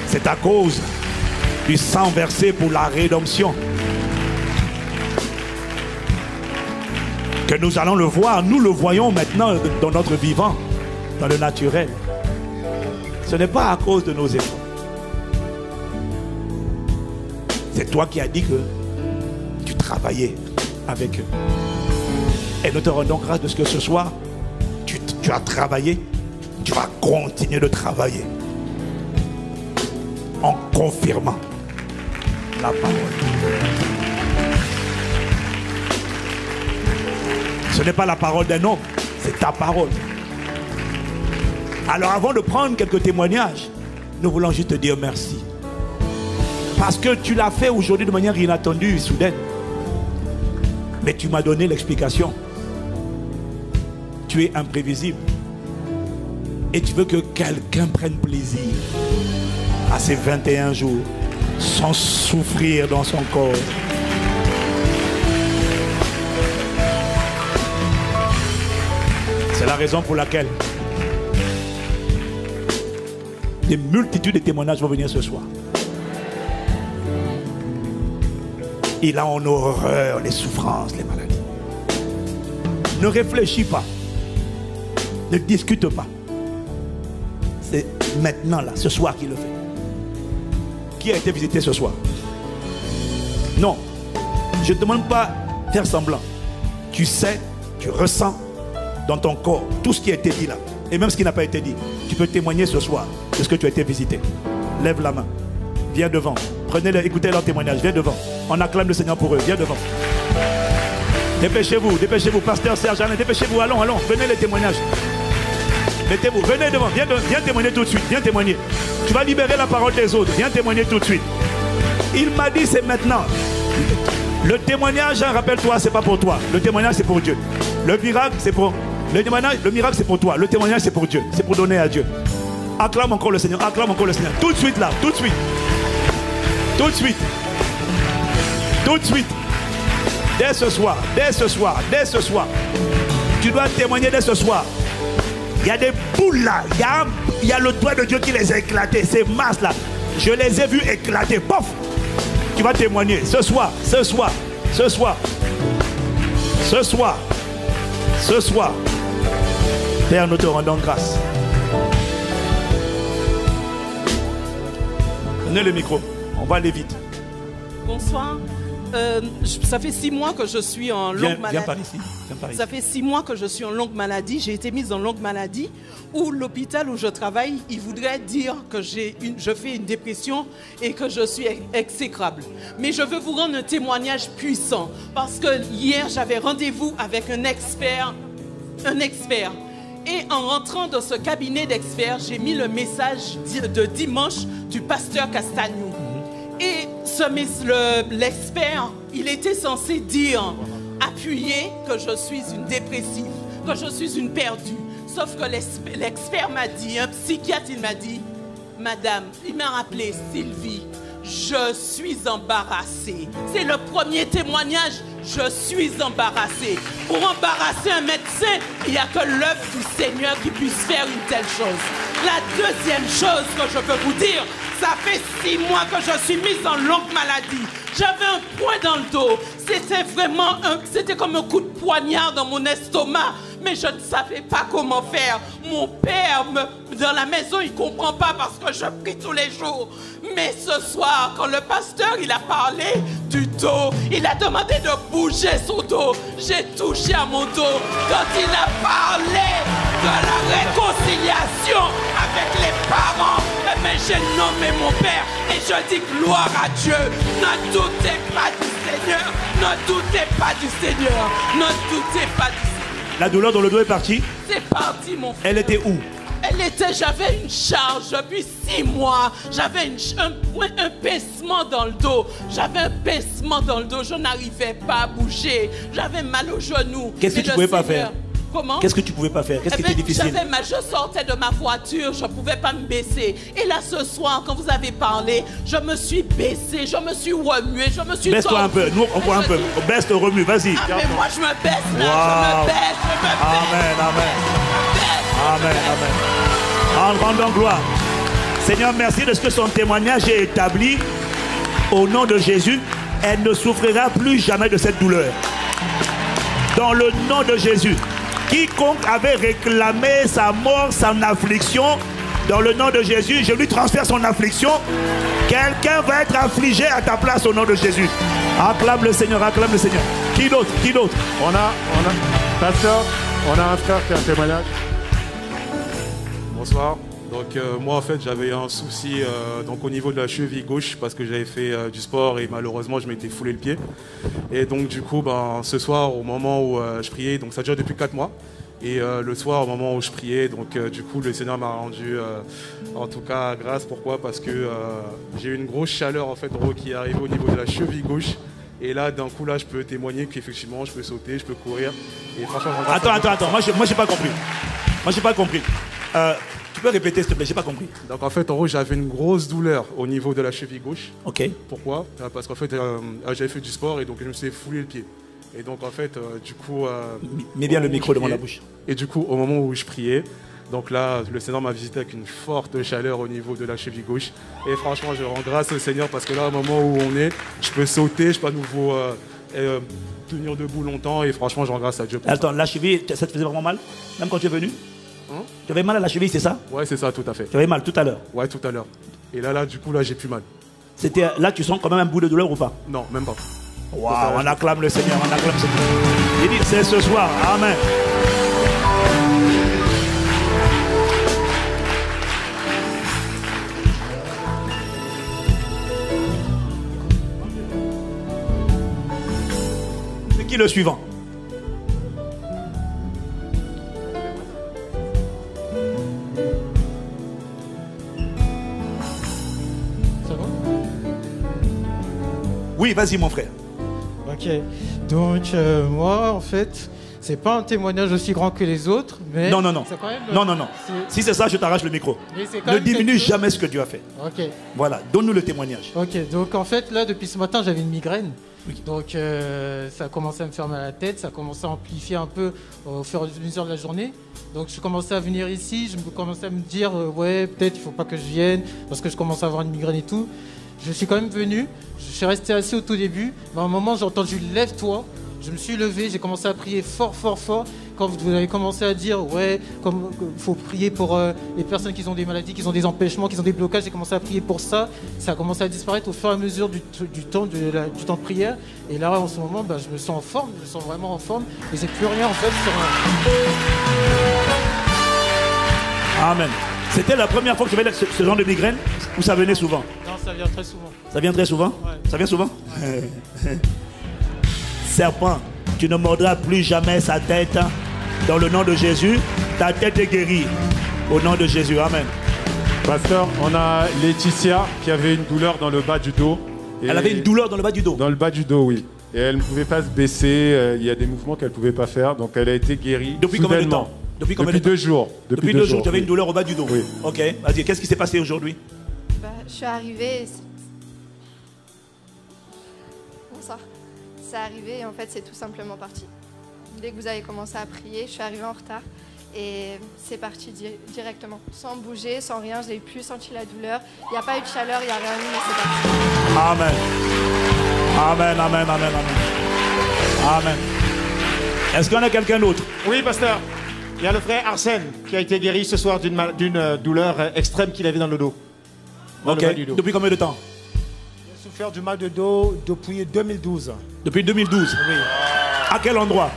C'est à cause du sang versé pour la rédemption que nous allons le voir. Nous le voyons maintenant dans notre vivant, dans le naturel. Ce n'est pas à cause de nos efforts. C'est toi qui as dit que tu travaillais avec eux. Et nous te rendons grâce de ce que ce soir, tu as travaillé, tu vas continuer de travailler en confirmant la parole. Ce n'est pas la parole d'un homme, c'est ta parole. Alors avant de prendre quelques témoignages, nous voulons juste te dire merci. Parce que tu l'as fait aujourd'hui de manière inattendue, soudaine. Mais tu m'as donné l'explication. Tu es imprévisible. Et tu veux que quelqu'un prenne plaisir à ces 21 jours sans souffrir dans son corps. C'est la raison pour laquelle des multitudes de témoignages vont venir ce soir. Il a en horreur les souffrances, les maladies. Ne réfléchis pas. Ne discute pas. C'est maintenant, là, ce soir qu'il le fait. Qui a été visité ce soir? Non. Je ne te demande pas de faire semblant. Tu sais, tu ressens dans ton corps tout ce qui a été dit là. Et même ce qui n'a pas été dit. Tu peux témoigner ce soir de ce que tu as été visité. Lève la main. Viens devant. Prenez-le, écoutez leur témoignage. Viens devant. On acclame le Seigneur pour eux. Viens devant. Dépêchez-vous, dépêchez-vous. Pasteur Serge Alain, dépêchez-vous. Allons, allons. Venez les témoignages. Mettez-vous, venez devant. Viens témoigner tout de suite. Viens témoigner. Tu vas libérer la parole des autres. Viens témoigner tout de suite. Il m'a dit c'est maintenant. Le témoignage, hein, rappelle-toi, c'est pas pour toi. Le témoignage, c'est pour Dieu. Le miracle, c'est pour... Le miracle, c'est pour toi. Le témoignage, c'est pour Dieu. C'est pour donner à Dieu. Acclame encore le Seigneur. Acclame encore le Seigneur. Tout de suite là. Tout de suite. Tout de suite. Tout de suite. Dès ce soir. Dès ce soir. Dès ce soir. Tu dois témoigner dès ce soir. Il y a des boules là. Il y a le doigt de Dieu qui les a éclatés. Ces masses là. Je les ai vus éclater. Pof. Tu vas témoigner. Ce soir. Ce soir. Ce soir. Ce soir. Ce soir. Père, nous te rendons grâce. Prenez le micro. On va aller vite. Bonsoir. Ça fait 6 mois que je suis en longue maladie. Viens par ici. Ça fait 6 mois que je suis en longue maladie. J'ai été mise en longue maladie où l'hôpital où je travaille, il voudrait dire que je fais une dépression et que je suis exécrable. Mais je veux vous rendre un témoignage puissant parce que hier, j'avais rendez-vous avec un expert. Et en rentrant dans ce cabinet d'experts, j'ai mis le message de dimanche du pasteur Castagnou. Et l'expert, il était censé dire, appuyer que je suis une dépressive, que je suis une perdue. Sauf que l'expert m'a dit, un psychiatre, il m'a dit, madame, il m'a rappelé Sylvie, je suis embarrassée. C'est le premier témoignage, je suis embarrassée. Pour embarrasser un médecin, il n'y a que l'œuvre du Seigneur qui puisse faire une telle chose. La deuxième chose que je peux vous dire, ça fait 6 mois que je suis mise en longue maladie. J'avais un point dans le dos. C'était comme un coup de poignard dans mon estomac. Mais je ne savais pas comment faire. Mon père, dans la maison, il ne comprend pas parce que je prie tous les jours. Mais ce soir, quand le pasteur il a parlé du dos, il a demandé de bouger son dos. J'ai touché à mon dos. Quand il a parlé de la réconciliation avec les parents, mais j'ai nommé mon père et je dis gloire à Dieu. Ne doutez pas du Seigneur. Ne doutez pas du Seigneur. Ne doutez pas du Seigneur. La douleur dans le dos est partie? C'est parti, mon frère. Elle était où? J'avais une charge depuis 6 mois. J'avais un pincement dans le dos. J'avais un pincement dans le dos. Je n'arrivais pas à bouger. J'avais mal au genou. Qu'est-ce que tu ne pouvais pas faire? Comment? Qu'est-ce que tu ne pouvais pas faire? Qu'est-ce qui était difficile? Je sortais de ma voiture, je ne pouvais pas me baisser. Et là, ce soir, quand vous avez parlé, je me suis baissée, je me suis remuée, je me suis... Baisse-toi un peu, nous on voit un peu. Baisse, te remue, vas-y. Ah, mais moi, je me baisse là, je me baisse, Amen, amen. Amen, amen. En rendant gloire. Seigneur, merci de ce que son témoignage est établi. Au nom de Jésus, elle ne souffrira plus jamais de cette douleur. Dans le nom de Jésus. Quiconque avait réclamé sa mort, son affliction, dans le nom de Jésus, je lui transfère son affliction. Quelqu'un va être affligé à ta place au nom de Jésus. Acclame le Seigneur, acclame le Seigneur. Qui d'autre? Qui d'autre? Pasteur, on a un frère qui a un témoignage. Bonsoir. Donc moi en fait j'avais un souci donc au niveau de la cheville gauche parce que j'avais fait du sport et malheureusement je m'étais foulé le pied. Et donc du coup ce soir au moment où je priais, donc ça dure depuis 4 mois. Et le soir au moment où je priais, donc du coup le Seigneur m'a rendu en tout cas grâce. Pourquoi? Parce que j'ai eu une grosse chaleur en fait qui est arrivée au niveau de la cheville gauche. Et là d'un coup là je peux témoigner qu'effectivement je peux sauter, je peux courir. Et franchement, attends, moi j'ai pas compris. Moi j'ai pas compris. Tu peux répéter s'il te plaît, j'ai pas compris. Donc en fait en gros j'avais une grosse douleur au niveau de la cheville gauche. Ok. Pourquoi? Parce qu'en fait j'avais fait du sport et donc je me suis foulé le pied. Et donc en fait du coup... Mets bien le micro devant la bouche. Et du coup au moment où je priais, donc là le Seigneur m'a visité avec une forte chaleur au niveau de la cheville gauche. Et franchement je rends grâce au Seigneur parce que là au moment où on est, je peux sauter, je peux à nouveau tenir debout longtemps et franchement je rends grâce à Dieu. Attends, la cheville, ça te faisait vraiment mal? Même quand tu es venu? Tu avais mal à la cheville, c'est ça? Ouais, c'est ça, tout à fait. Tu avais mal tout à l'heure? Ouais, tout à l'heure. Et là, du coup, là, j'ai plus mal. C'était là, tu sens quand même un bout de douleur ou pas? Non, même pas. Waouh, on acclame le Seigneur, on acclame le Seigneur. Il dit, c'est ce soir, amen. C'est qui le suivant? Oui, vas-y mon frère. Ok, donc moi en fait, c'est pas un témoignage aussi grand que les autres, mais... Non. Quand même, non. Si c'est ça, je t'arrache le micro. Ne diminue jamais ce que Dieu a fait. Ok. Voilà, donne-nous le témoignage. Ok, donc en fait là, depuis ce matin, j'avais une migraine. Donc ça a commencé à me faire mal à la tête, ça a commencé à amplifier un peu au fur et à mesure de la journée. Donc je commençais à venir ici, je commençais à me dire ouais, peut-être il faut pas que je vienne parce que je commence à avoir une migraine et tout. Je suis quand même venu, je suis resté assis au tout début, mais à un moment j'ai entendu « lève-toi ». Je me suis levé, j'ai commencé à prier fort. Quand vous avez commencé à dire « ouais, comme faut prier pour les personnes qui ont des maladies, qui ont des empêchements, qui ont des blocages », j'ai commencé à prier pour ça. Ça a commencé à disparaître au fur et à mesure du temps de prière. Et là, en ce moment, je me sens en forme, je me sens vraiment en forme. Et j'ai plus rien en fait sur moi. Amen. C'était la première fois que tu avais ce genre de migraine ou ça venait souvent? Non, ça vient très souvent. Ça vient très souvent? Ouais. Ça vient souvent? Serpent, tu ne mordras plus jamais sa tête. Dans le nom de Jésus, ta tête est guérie. Au nom de Jésus, amen. Pasteur, on a Laetitia qui avait une douleur dans le bas du dos. Elle avait une douleur dans le bas du dos? Dans le bas du dos, oui. Et elle ne pouvait pas se baisser, il y a des mouvements qu'elle ne pouvait pas faire, donc elle a été guérie. Depuis combien de temps? Depuis 2 jours. Depuis 2 jours, tu avais une douleur au bas du dos? Oui. Ok, vas-y, qu'est-ce qui s'est passé aujourd'hui? Je suis arrivée... Bonsoir. C'est arrivé et en fait c'est tout simplement parti. Dès que vous avez commencé à prier, je suis arrivée en retard et c'est parti directement. Sans bouger, sans rien, je n'ai plus senti la douleur. Il n'y a pas eu de chaleur, il n'y a rien eu, mais c'est parti. Amen. Est-ce qu'on a quelqu'un d'autre? Oui, pasteur. Il y a le frère Arsène qui a été guéri ce soir d'une douleur extrême qu'il avait dans le dos. Ok. Depuis combien de temps? J'ai souffert du mal de dos depuis 2012. Depuis 2012? Oui. À quel endroit?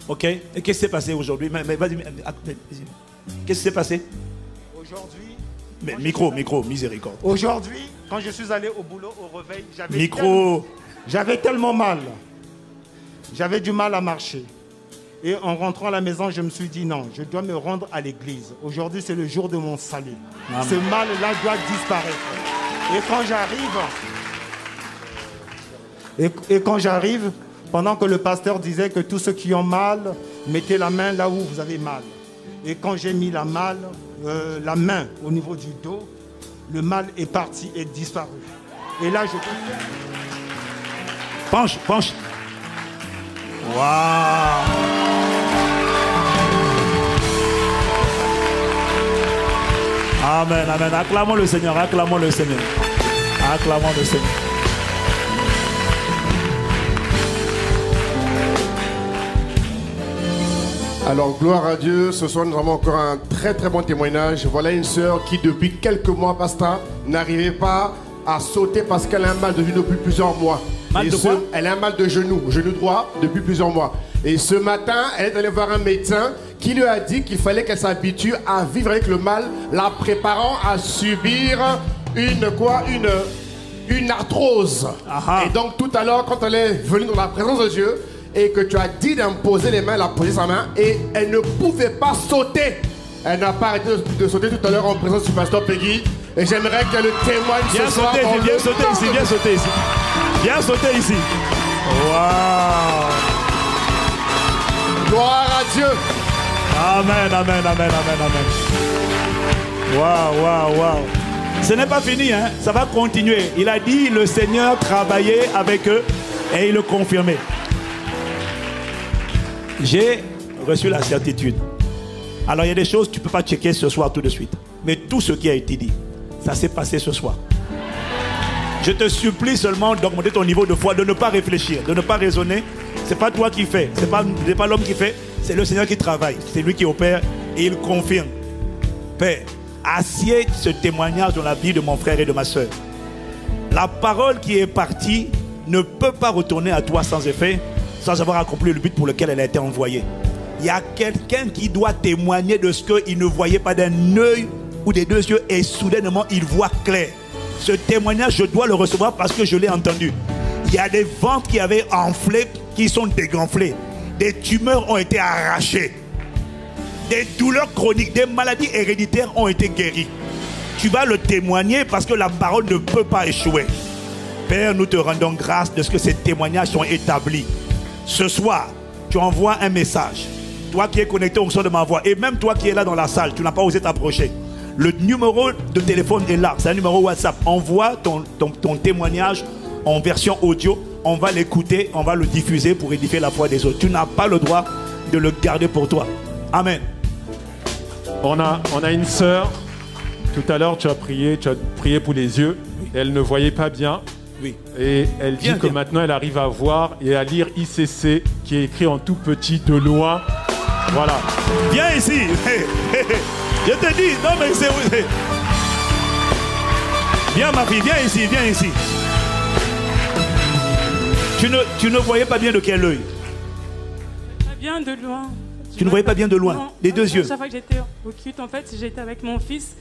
Ok. Et qu'est-ce qui s'est passé aujourd'hui? Mais vas-y. Qu'est-ce qui s'est passé? Aujourd'hui. Mais micro, miséricorde. Aujourd'hui, quand je suis allé au boulot, au réveil, j'avais tellement mal. J'avais du mal à marcher. Et en rentrant à la maison, je me suis dit non, je dois me rendre à l'église. Aujourd'hui, c'est le jour de mon salut. Amen. Ce mal-là doit disparaître. Et quand j'arrive, pendant que le pasteur disait que tous ceux qui ont mal, mettez la main là où vous avez mal. Et quand j'ai mis la main au niveau du dos, le mal est parti et disparu. Et là, je... Penche. Waouh. Amen. Acclamons le Seigneur. Alors, gloire à Dieu. Ce soir, nous avons encore un très très bon témoignage. Voilà une sœur qui, depuis quelques mois, pasteur, n'arrivait pas à sauter parce qu'elle a un mal de genou depuis plusieurs mois. Elle a un mal de genou droit depuis plusieurs mois. Et ce matin, elle est allée voir un médecin qui lui a dit qu'il fallait qu'elle s'habitue à vivre avec le mal, la préparant à subir une arthrose. Et donc tout à l'heure, quand elle est venue dans la présence de Dieu et que tu as dit d'imposer les mains, elle a posé sa main et elle ne pouvait pas sauter. Elle n'a pas arrêté de sauter tout à l'heure en présence du pasteur Peggy. Et j'aimerais qu'elle le témoigne ce soir. Viens sauter ici, viens sauter ici. Viens sauter ici. Waouh. Gloire à Dieu. Amen, amen, amen, amen, amen. Waouh, waouh, waouh. Ce n'est pas fini, hein? Ça va continuer. Il a dit, le Seigneur travaillait avec eux et il le confirmait. J'ai reçu la certitude. Alors il y a des choses que tu ne peux pas checker ce soir tout de suite. Mais tout ce qui a été dit, ça s'est passé ce soir. Je te supplie seulement d'augmenter ton niveau de foi, de ne pas réfléchir, de ne pas raisonner. Ce n'est pas toi qui fais, ce n'est pas l'homme qui fait, c'est le Seigneur qui travaille. C'est lui qui opère et il confirme. Père, assieds ce témoignage dans la vie de mon frère et de ma soeur. La parole qui est partie ne peut pas retourner à toi sans effet, sans avoir accompli le but pour lequel elle a été envoyée. Il y a quelqu'un qui doit témoigner de ce qu'il ne voyait pas d'un œil ou des deux yeux et soudainement il voit clair. Ce témoignage, je dois le recevoir parce que je l'ai entendu. Il y a des ventres qui avaient enflé, qui sont dégonflés. Des tumeurs ont été arrachées. Des douleurs chroniques, des maladies héréditaires ont été guéries. Tu vas le témoigner parce que la parole ne peut pas échouer. Père, nous te rendons grâce de ce que ces témoignages sont établis. Ce soir, tu envoies un message. Toi qui es connecté au son de ma voix, et même toi qui es là dans la salle, tu n'as pas osé t'approcher. Le numéro de téléphone est là, c'est un numéro WhatsApp. Envoie ton témoignage en version audio. On va l'écouter, on va le diffuser pour édifier la foi des autres. Tu n'as pas le droit de le garder pour toi. Amen. On a une sœur. Tout à l'heure, tu as prié pour les yeux. Oui. Elle ne voyait pas bien. Oui. Et elle dit que maintenant, elle arrive à voir et à lire ICC, qui est écrit en tout petit de loin. Voilà. Viens ici. Je te dis, non mais c'est... Viens ma fille, viens ici, viens ici. Tu ne voyais pas bien de quel œil? Pas bien de loin. Tu ne voyais pas bien de loin, non, les deux yeux. Chaque fois que j'étais au culte, en fait, j'étais avec mon fils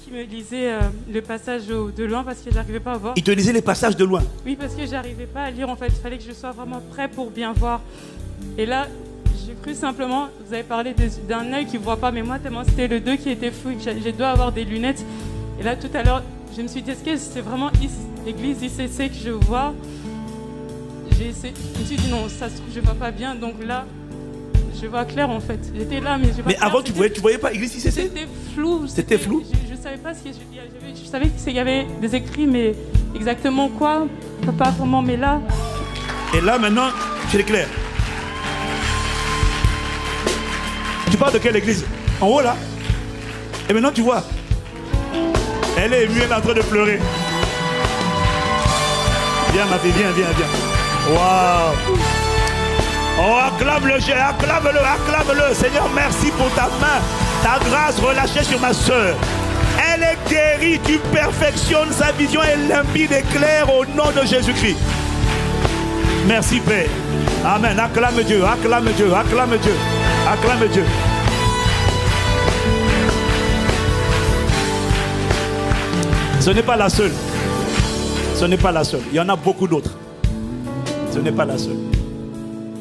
qui me lisait le passage de loin parce que j'arrivais pas à voir. Il te lisait les passages de loin? Oui, parce que j'arrivais pas à lire, en fait. Il fallait que je sois vraiment prêt pour bien voir. Et là, j'ai cru simplement, vous avez parlé d'un œil qui ne voit pas, mais moi, tellement c'était le 2 qui était flou, j'ai dû avoir des lunettes. Et là, tout à l'heure, je me suis dit, est-ce que c'est vraiment l'église ICC que je vois? Je me suis dit, non, ça se trouve, je ne vois pas bien. Donc là, je vois clair, en fait. J'étais là, mais je vois Mais clair, avant, tu voyais pas l'église ICC? C'était flou. C'était flou? Je ne savais pas ce qu'il y avait. Je savais qu'il y avait des écrits, mais exactement quoi? Pas vraiment, mais là... Et là, maintenant, tu es clair. Tu parles de quelle église? En haut là? Et maintenant tu vois. Elle est émue, elle est en train de pleurer. Viens ma fille, viens, viens, viens. Waouh! Oh, acclame-le, acclame-le, acclame-le. Seigneur, merci pour ta main, ta grâce relâchée sur ma soeur. Elle est guérie, tu perfectionnes sa vision, elle est limpide et claire au nom de Jésus-Christ. Merci Père. Amen. Acclame Dieu, acclame Dieu, acclame Dieu. Acclame Dieu. Ce n'est pas la seule. Ce n'est pas la seule. Il y en a beaucoup d'autres. Ce n'est pas la seule.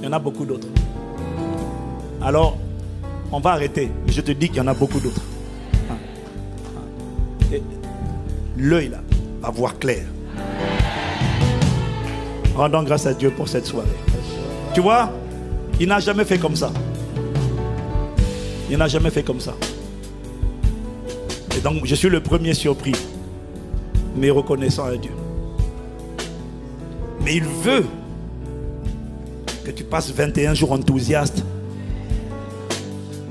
Il y en a beaucoup d'autres. Alors, on va arrêter. Je te dis qu'il y en a beaucoup d'autres. L'œil là va voir clair. Rendons grâce à Dieu pour cette soirée. Tu vois, il n'a jamais fait comme ça. Il n'a jamais fait comme ça. Et donc, je suis le premier surpris, mais reconnaissant à Dieu. Mais il veut que tu passes 21 jours enthousiaste.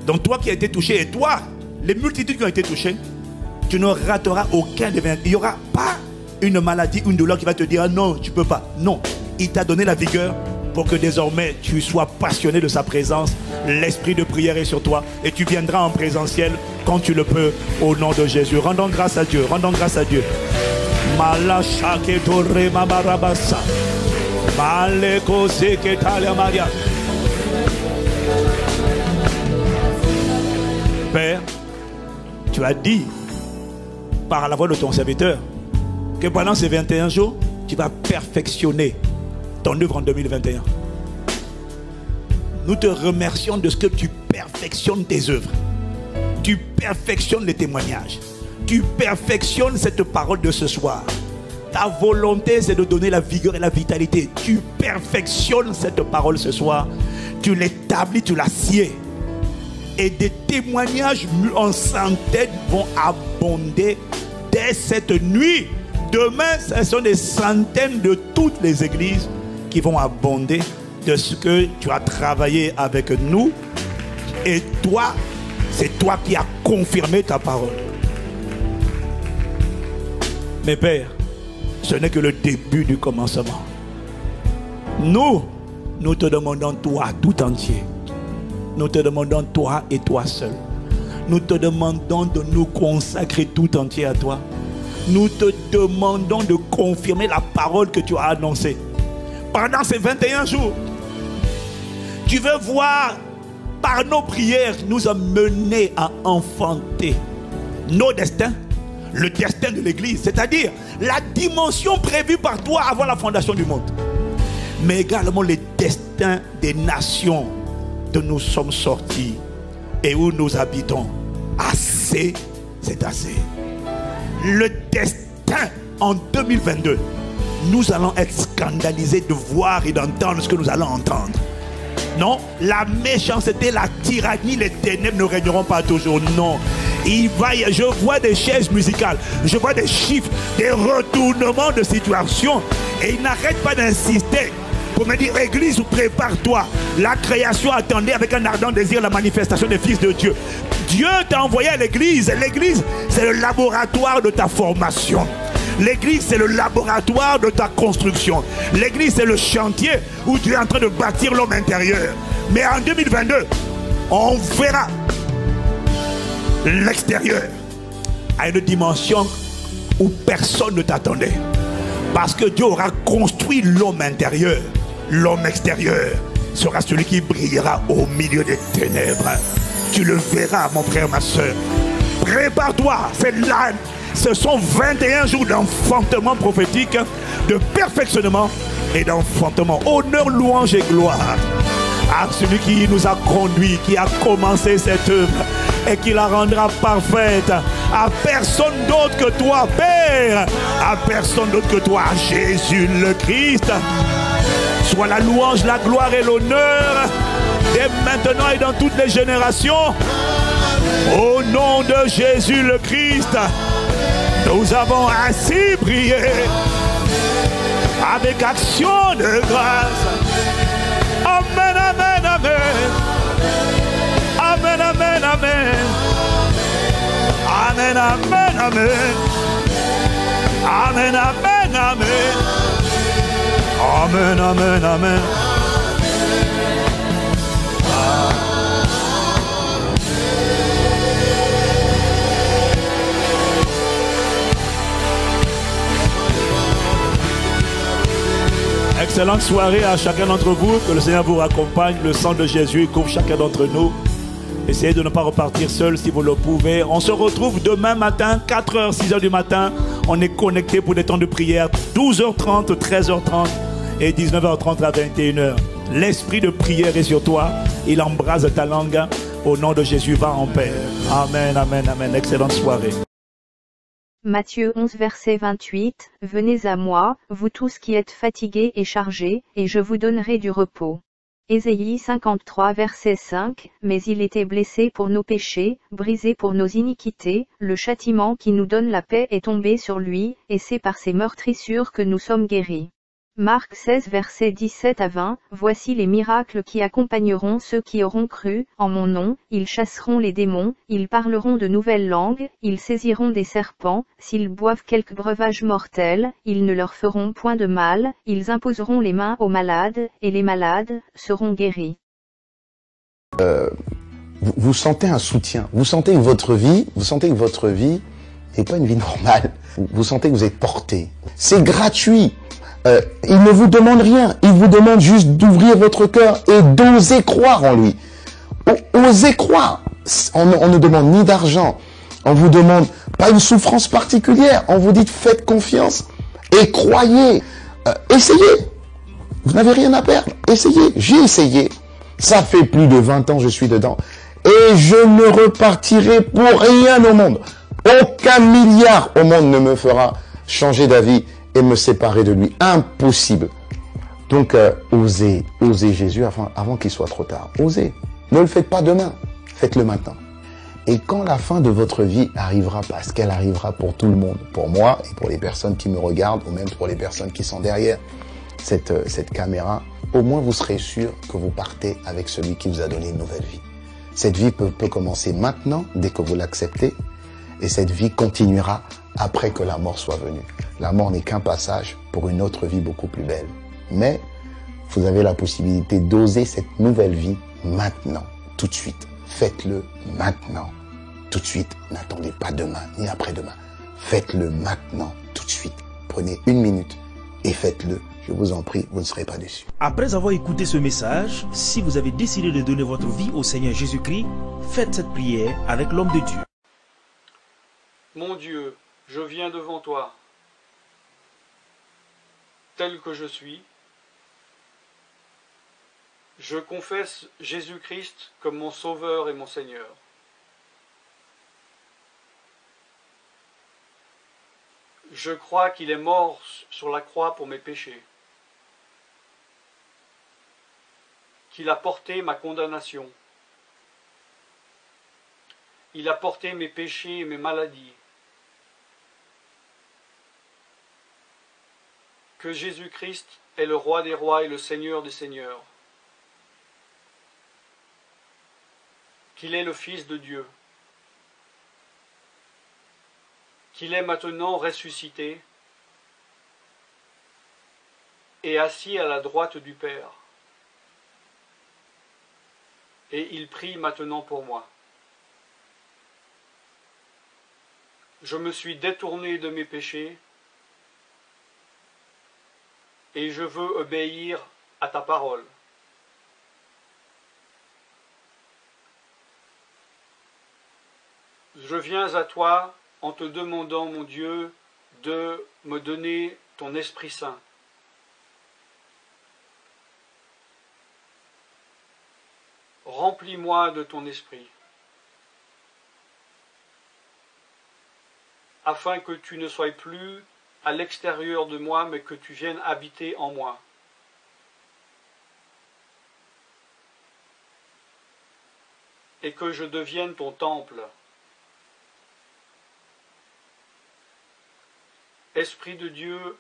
Donc, toi qui as été touché, et toi, les multitudes qui ont été touchées, tu ne rateras aucun des 20. Il n'y aura pas une maladie, une douleur qui va te dire ah non, tu ne peux pas. Non, il t'a donné la vigueur pour que désormais tu sois passionné de sa présence. L'esprit de prière est sur toi et tu viendras en présentiel quand tu le peux au nom de Jésus. Rendons grâce à Dieu, rendons grâce à Dieu. Père, tu as dit par la voix de ton serviteur que pendant ces 21 jours, tu vas perfectionner ton œuvre en 2021. Nous te remercions de ce que tu perfectionnes tes œuvres. Tu perfectionnes les témoignages. Tu perfectionnes cette parole de ce soir. Ta volonté, c'est de donner la vigueur et la vitalité. Tu perfectionnes cette parole ce soir. Tu l'établis, tu l'assieds. Et des témoignages en centaines vont abonder dès cette nuit. Demain, ce sont des centaines de toutes les églises qui vont abonder de ce que tu as travaillé avec nous. Et toi, c'est toi qui as confirmé ta parole. Mais Père, ce n'est que le début du commencement. Nous te demandons toi tout entier. Nous te demandons toi et toi seul. Nous te demandons de nous consacrer tout entier à toi. Nous te demandons de confirmer la parole que tu as annoncée. Pendant ces 21 jours, tu veux voir par nos prières nous amener à enfanter nos destins, le destin de l'Église, c'est-à-dire la dimension prévue par toi avant la fondation du monde, mais également les destins des nations dont nous sommes sortis et où nous habitons. Assez, c'est assez. Le destin en 2022, nous allons être scandalisés de voir et d'entendre ce que nous allons entendre. Non, la méchanceté, la tyrannie, les ténèbres ne régneront pas toujours. Non, je vois des chaises musicales, je vois des chiffres, des retournements de situation, et ils n'arrêtent pas d'insister pour me dire: Église, prépare-toi. La création attendait avec un ardent désir la manifestation des fils de Dieu. Dieu t'a envoyé à l'église. L'église, c'est le laboratoire de ta formation. L'église, c'est le laboratoire de ta construction. L'église, c'est le chantier où tu es en train de bâtir l'homme intérieur. Mais en 2022, on verra l'extérieur à une dimension où personne ne t'attendait. Parce que Dieu aura construit l'homme intérieur. L'homme extérieur sera celui qui brillera au milieu des ténèbres. Tu le verras, mon frère, ma soeur. Prépare-toi, c'est là. Ce sont 21 jours d'enfantement prophétique, de perfectionnement et d'enfantement. Honneur, louange et gloire à celui qui nous a conduits, qui a commencé cette œuvre et qui la rendra parfaite. À personne d'autre que toi, Père. À personne d'autre que toi, Jésus le Christ. Soit la louange, la gloire et l'honneur dès maintenant et dans toutes les générations. Au nom de Jésus le Christ, nous avons ainsi prié avec action de grâce. Amen, amen, amen. Amen, amen, amen. Amen, amen, amen. Amen, amen, amen. Amen, amen, amen. Excellente soirée à chacun d'entre vous. Que le Seigneur vous raccompagne. Le sang de Jésus couvre chacun d'entre nous. Essayez de ne pas repartir seul si vous le pouvez. On se retrouve demain matin, 4h, 6h du matin. On est connecté pour des temps de prière, 12h30, 13h30 et 19h30 à 21h. L'esprit de prière est sur toi. Il embrase ta langue. Au nom de Jésus, va en paix. Amen, amen, amen. Excellente soirée. Matthieu 11 verset 28, Venez à moi, vous tous qui êtes fatigués et chargés, et je vous donnerai du repos. Ésaïe 53 verset 5, Mais il était blessé pour nos péchés, brisé pour nos iniquités, le châtiment qui nous donne la paix est tombé sur lui, et c'est par ses meurtrissures que nous sommes guéris. Marc 16 versets 17 à 20, Voici les miracles qui accompagneront ceux qui auront cru, en mon nom, ils chasseront les démons, ils parleront de nouvelles langues, ils saisiront des serpents, s'ils boivent quelque breuvage mortel, ils ne leur feront point de mal, ils imposeront les mains aux malades, et les malades seront guéris. Vous sentez un soutien, vous sentez que votre vie n'est pas une vie normale, vous sentez que vous êtes porté. C'est gratuit. Il ne vous demande rien, il vous demande juste d'ouvrir votre cœur et d'oser croire en lui. Osez croire. on ne demande ni d'argent, on vous demande pas une souffrance particulière, on vous dit faites confiance et croyez, essayez. Vous n'avez rien à perdre, essayez. J'ai essayé, ça fait plus de 20 ans que je suis dedans et je ne repartirai pour rien au monde. Aucun milliard au monde ne me fera changer d'avis et me séparer de lui. Impossible. Donc, osez Jésus avant qu'il soit trop tard. Osez. Ne le faites pas demain. Faites-le maintenant. Et quand la fin de votre vie arrivera, parce qu'elle arrivera pour tout le monde, pour moi et pour les personnes qui me regardent, ou même pour les personnes qui sont derrière cette caméra, au moins vous serez sûr que vous partez avec celui qui vous a donné une nouvelle vie. Cette vie peut commencer maintenant, dès que vous l'acceptez, et cette vie continuera après que la mort soit venue. La mort n'est qu'un passage pour une autre vie beaucoup plus belle. Mais vous avez la possibilité d'oser cette nouvelle vie maintenant, tout de suite. Faites-le maintenant, tout de suite. N'attendez pas demain ni après-demain. Faites-le maintenant, tout de suite. Prenez 1 minute et faites-le. Je vous en prie, vous ne serez pas déçus. Après avoir écouté ce message, si vous avez décidé de donner votre vie au Seigneur Jésus-Christ, faites cette prière avec l'homme de Dieu. Mon Dieu, je viens devant toi, tel que je suis. Je confesse Jésus-Christ comme mon Sauveur et mon Seigneur. Je crois qu'il est mort sur la croix pour mes péchés, qu'il a porté ma condamnation, il a porté mes péchés et mes maladies, que Jésus-Christ est le Roi des rois et le Seigneur des seigneurs, qu'il est le Fils de Dieu, qu'il est maintenant ressuscité et assis à la droite du Père. Et il prie maintenant pour moi. Je me suis détourné de mes péchés et je veux obéir à ta parole. Je viens à toi en te demandant, mon Dieu, de me donner ton Esprit Saint. Remplis-moi de ton Esprit, afin que tu ne sois plus à l'extérieur de moi, mais que tu viennes habiter en moi. Et que je devienne ton temple. Esprit de Dieu,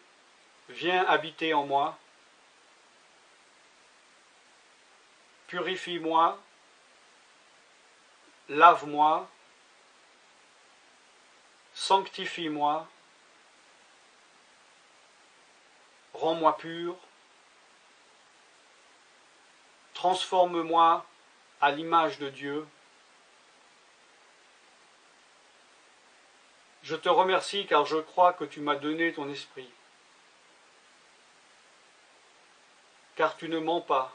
viens habiter en moi. Purifie-moi, lave-moi, sanctifie-moi, rends-moi pur, transforme-moi à l'image de Dieu. Je te remercie car je crois que tu m'as donné ton esprit, car tu ne mens pas.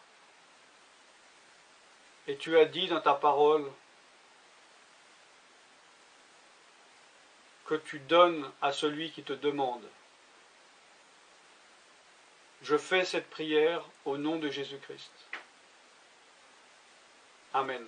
Et tu as dit dans ta parole que tu donnes à celui qui te demande. Je fais cette prière au nom de Jésus-Christ. Amen.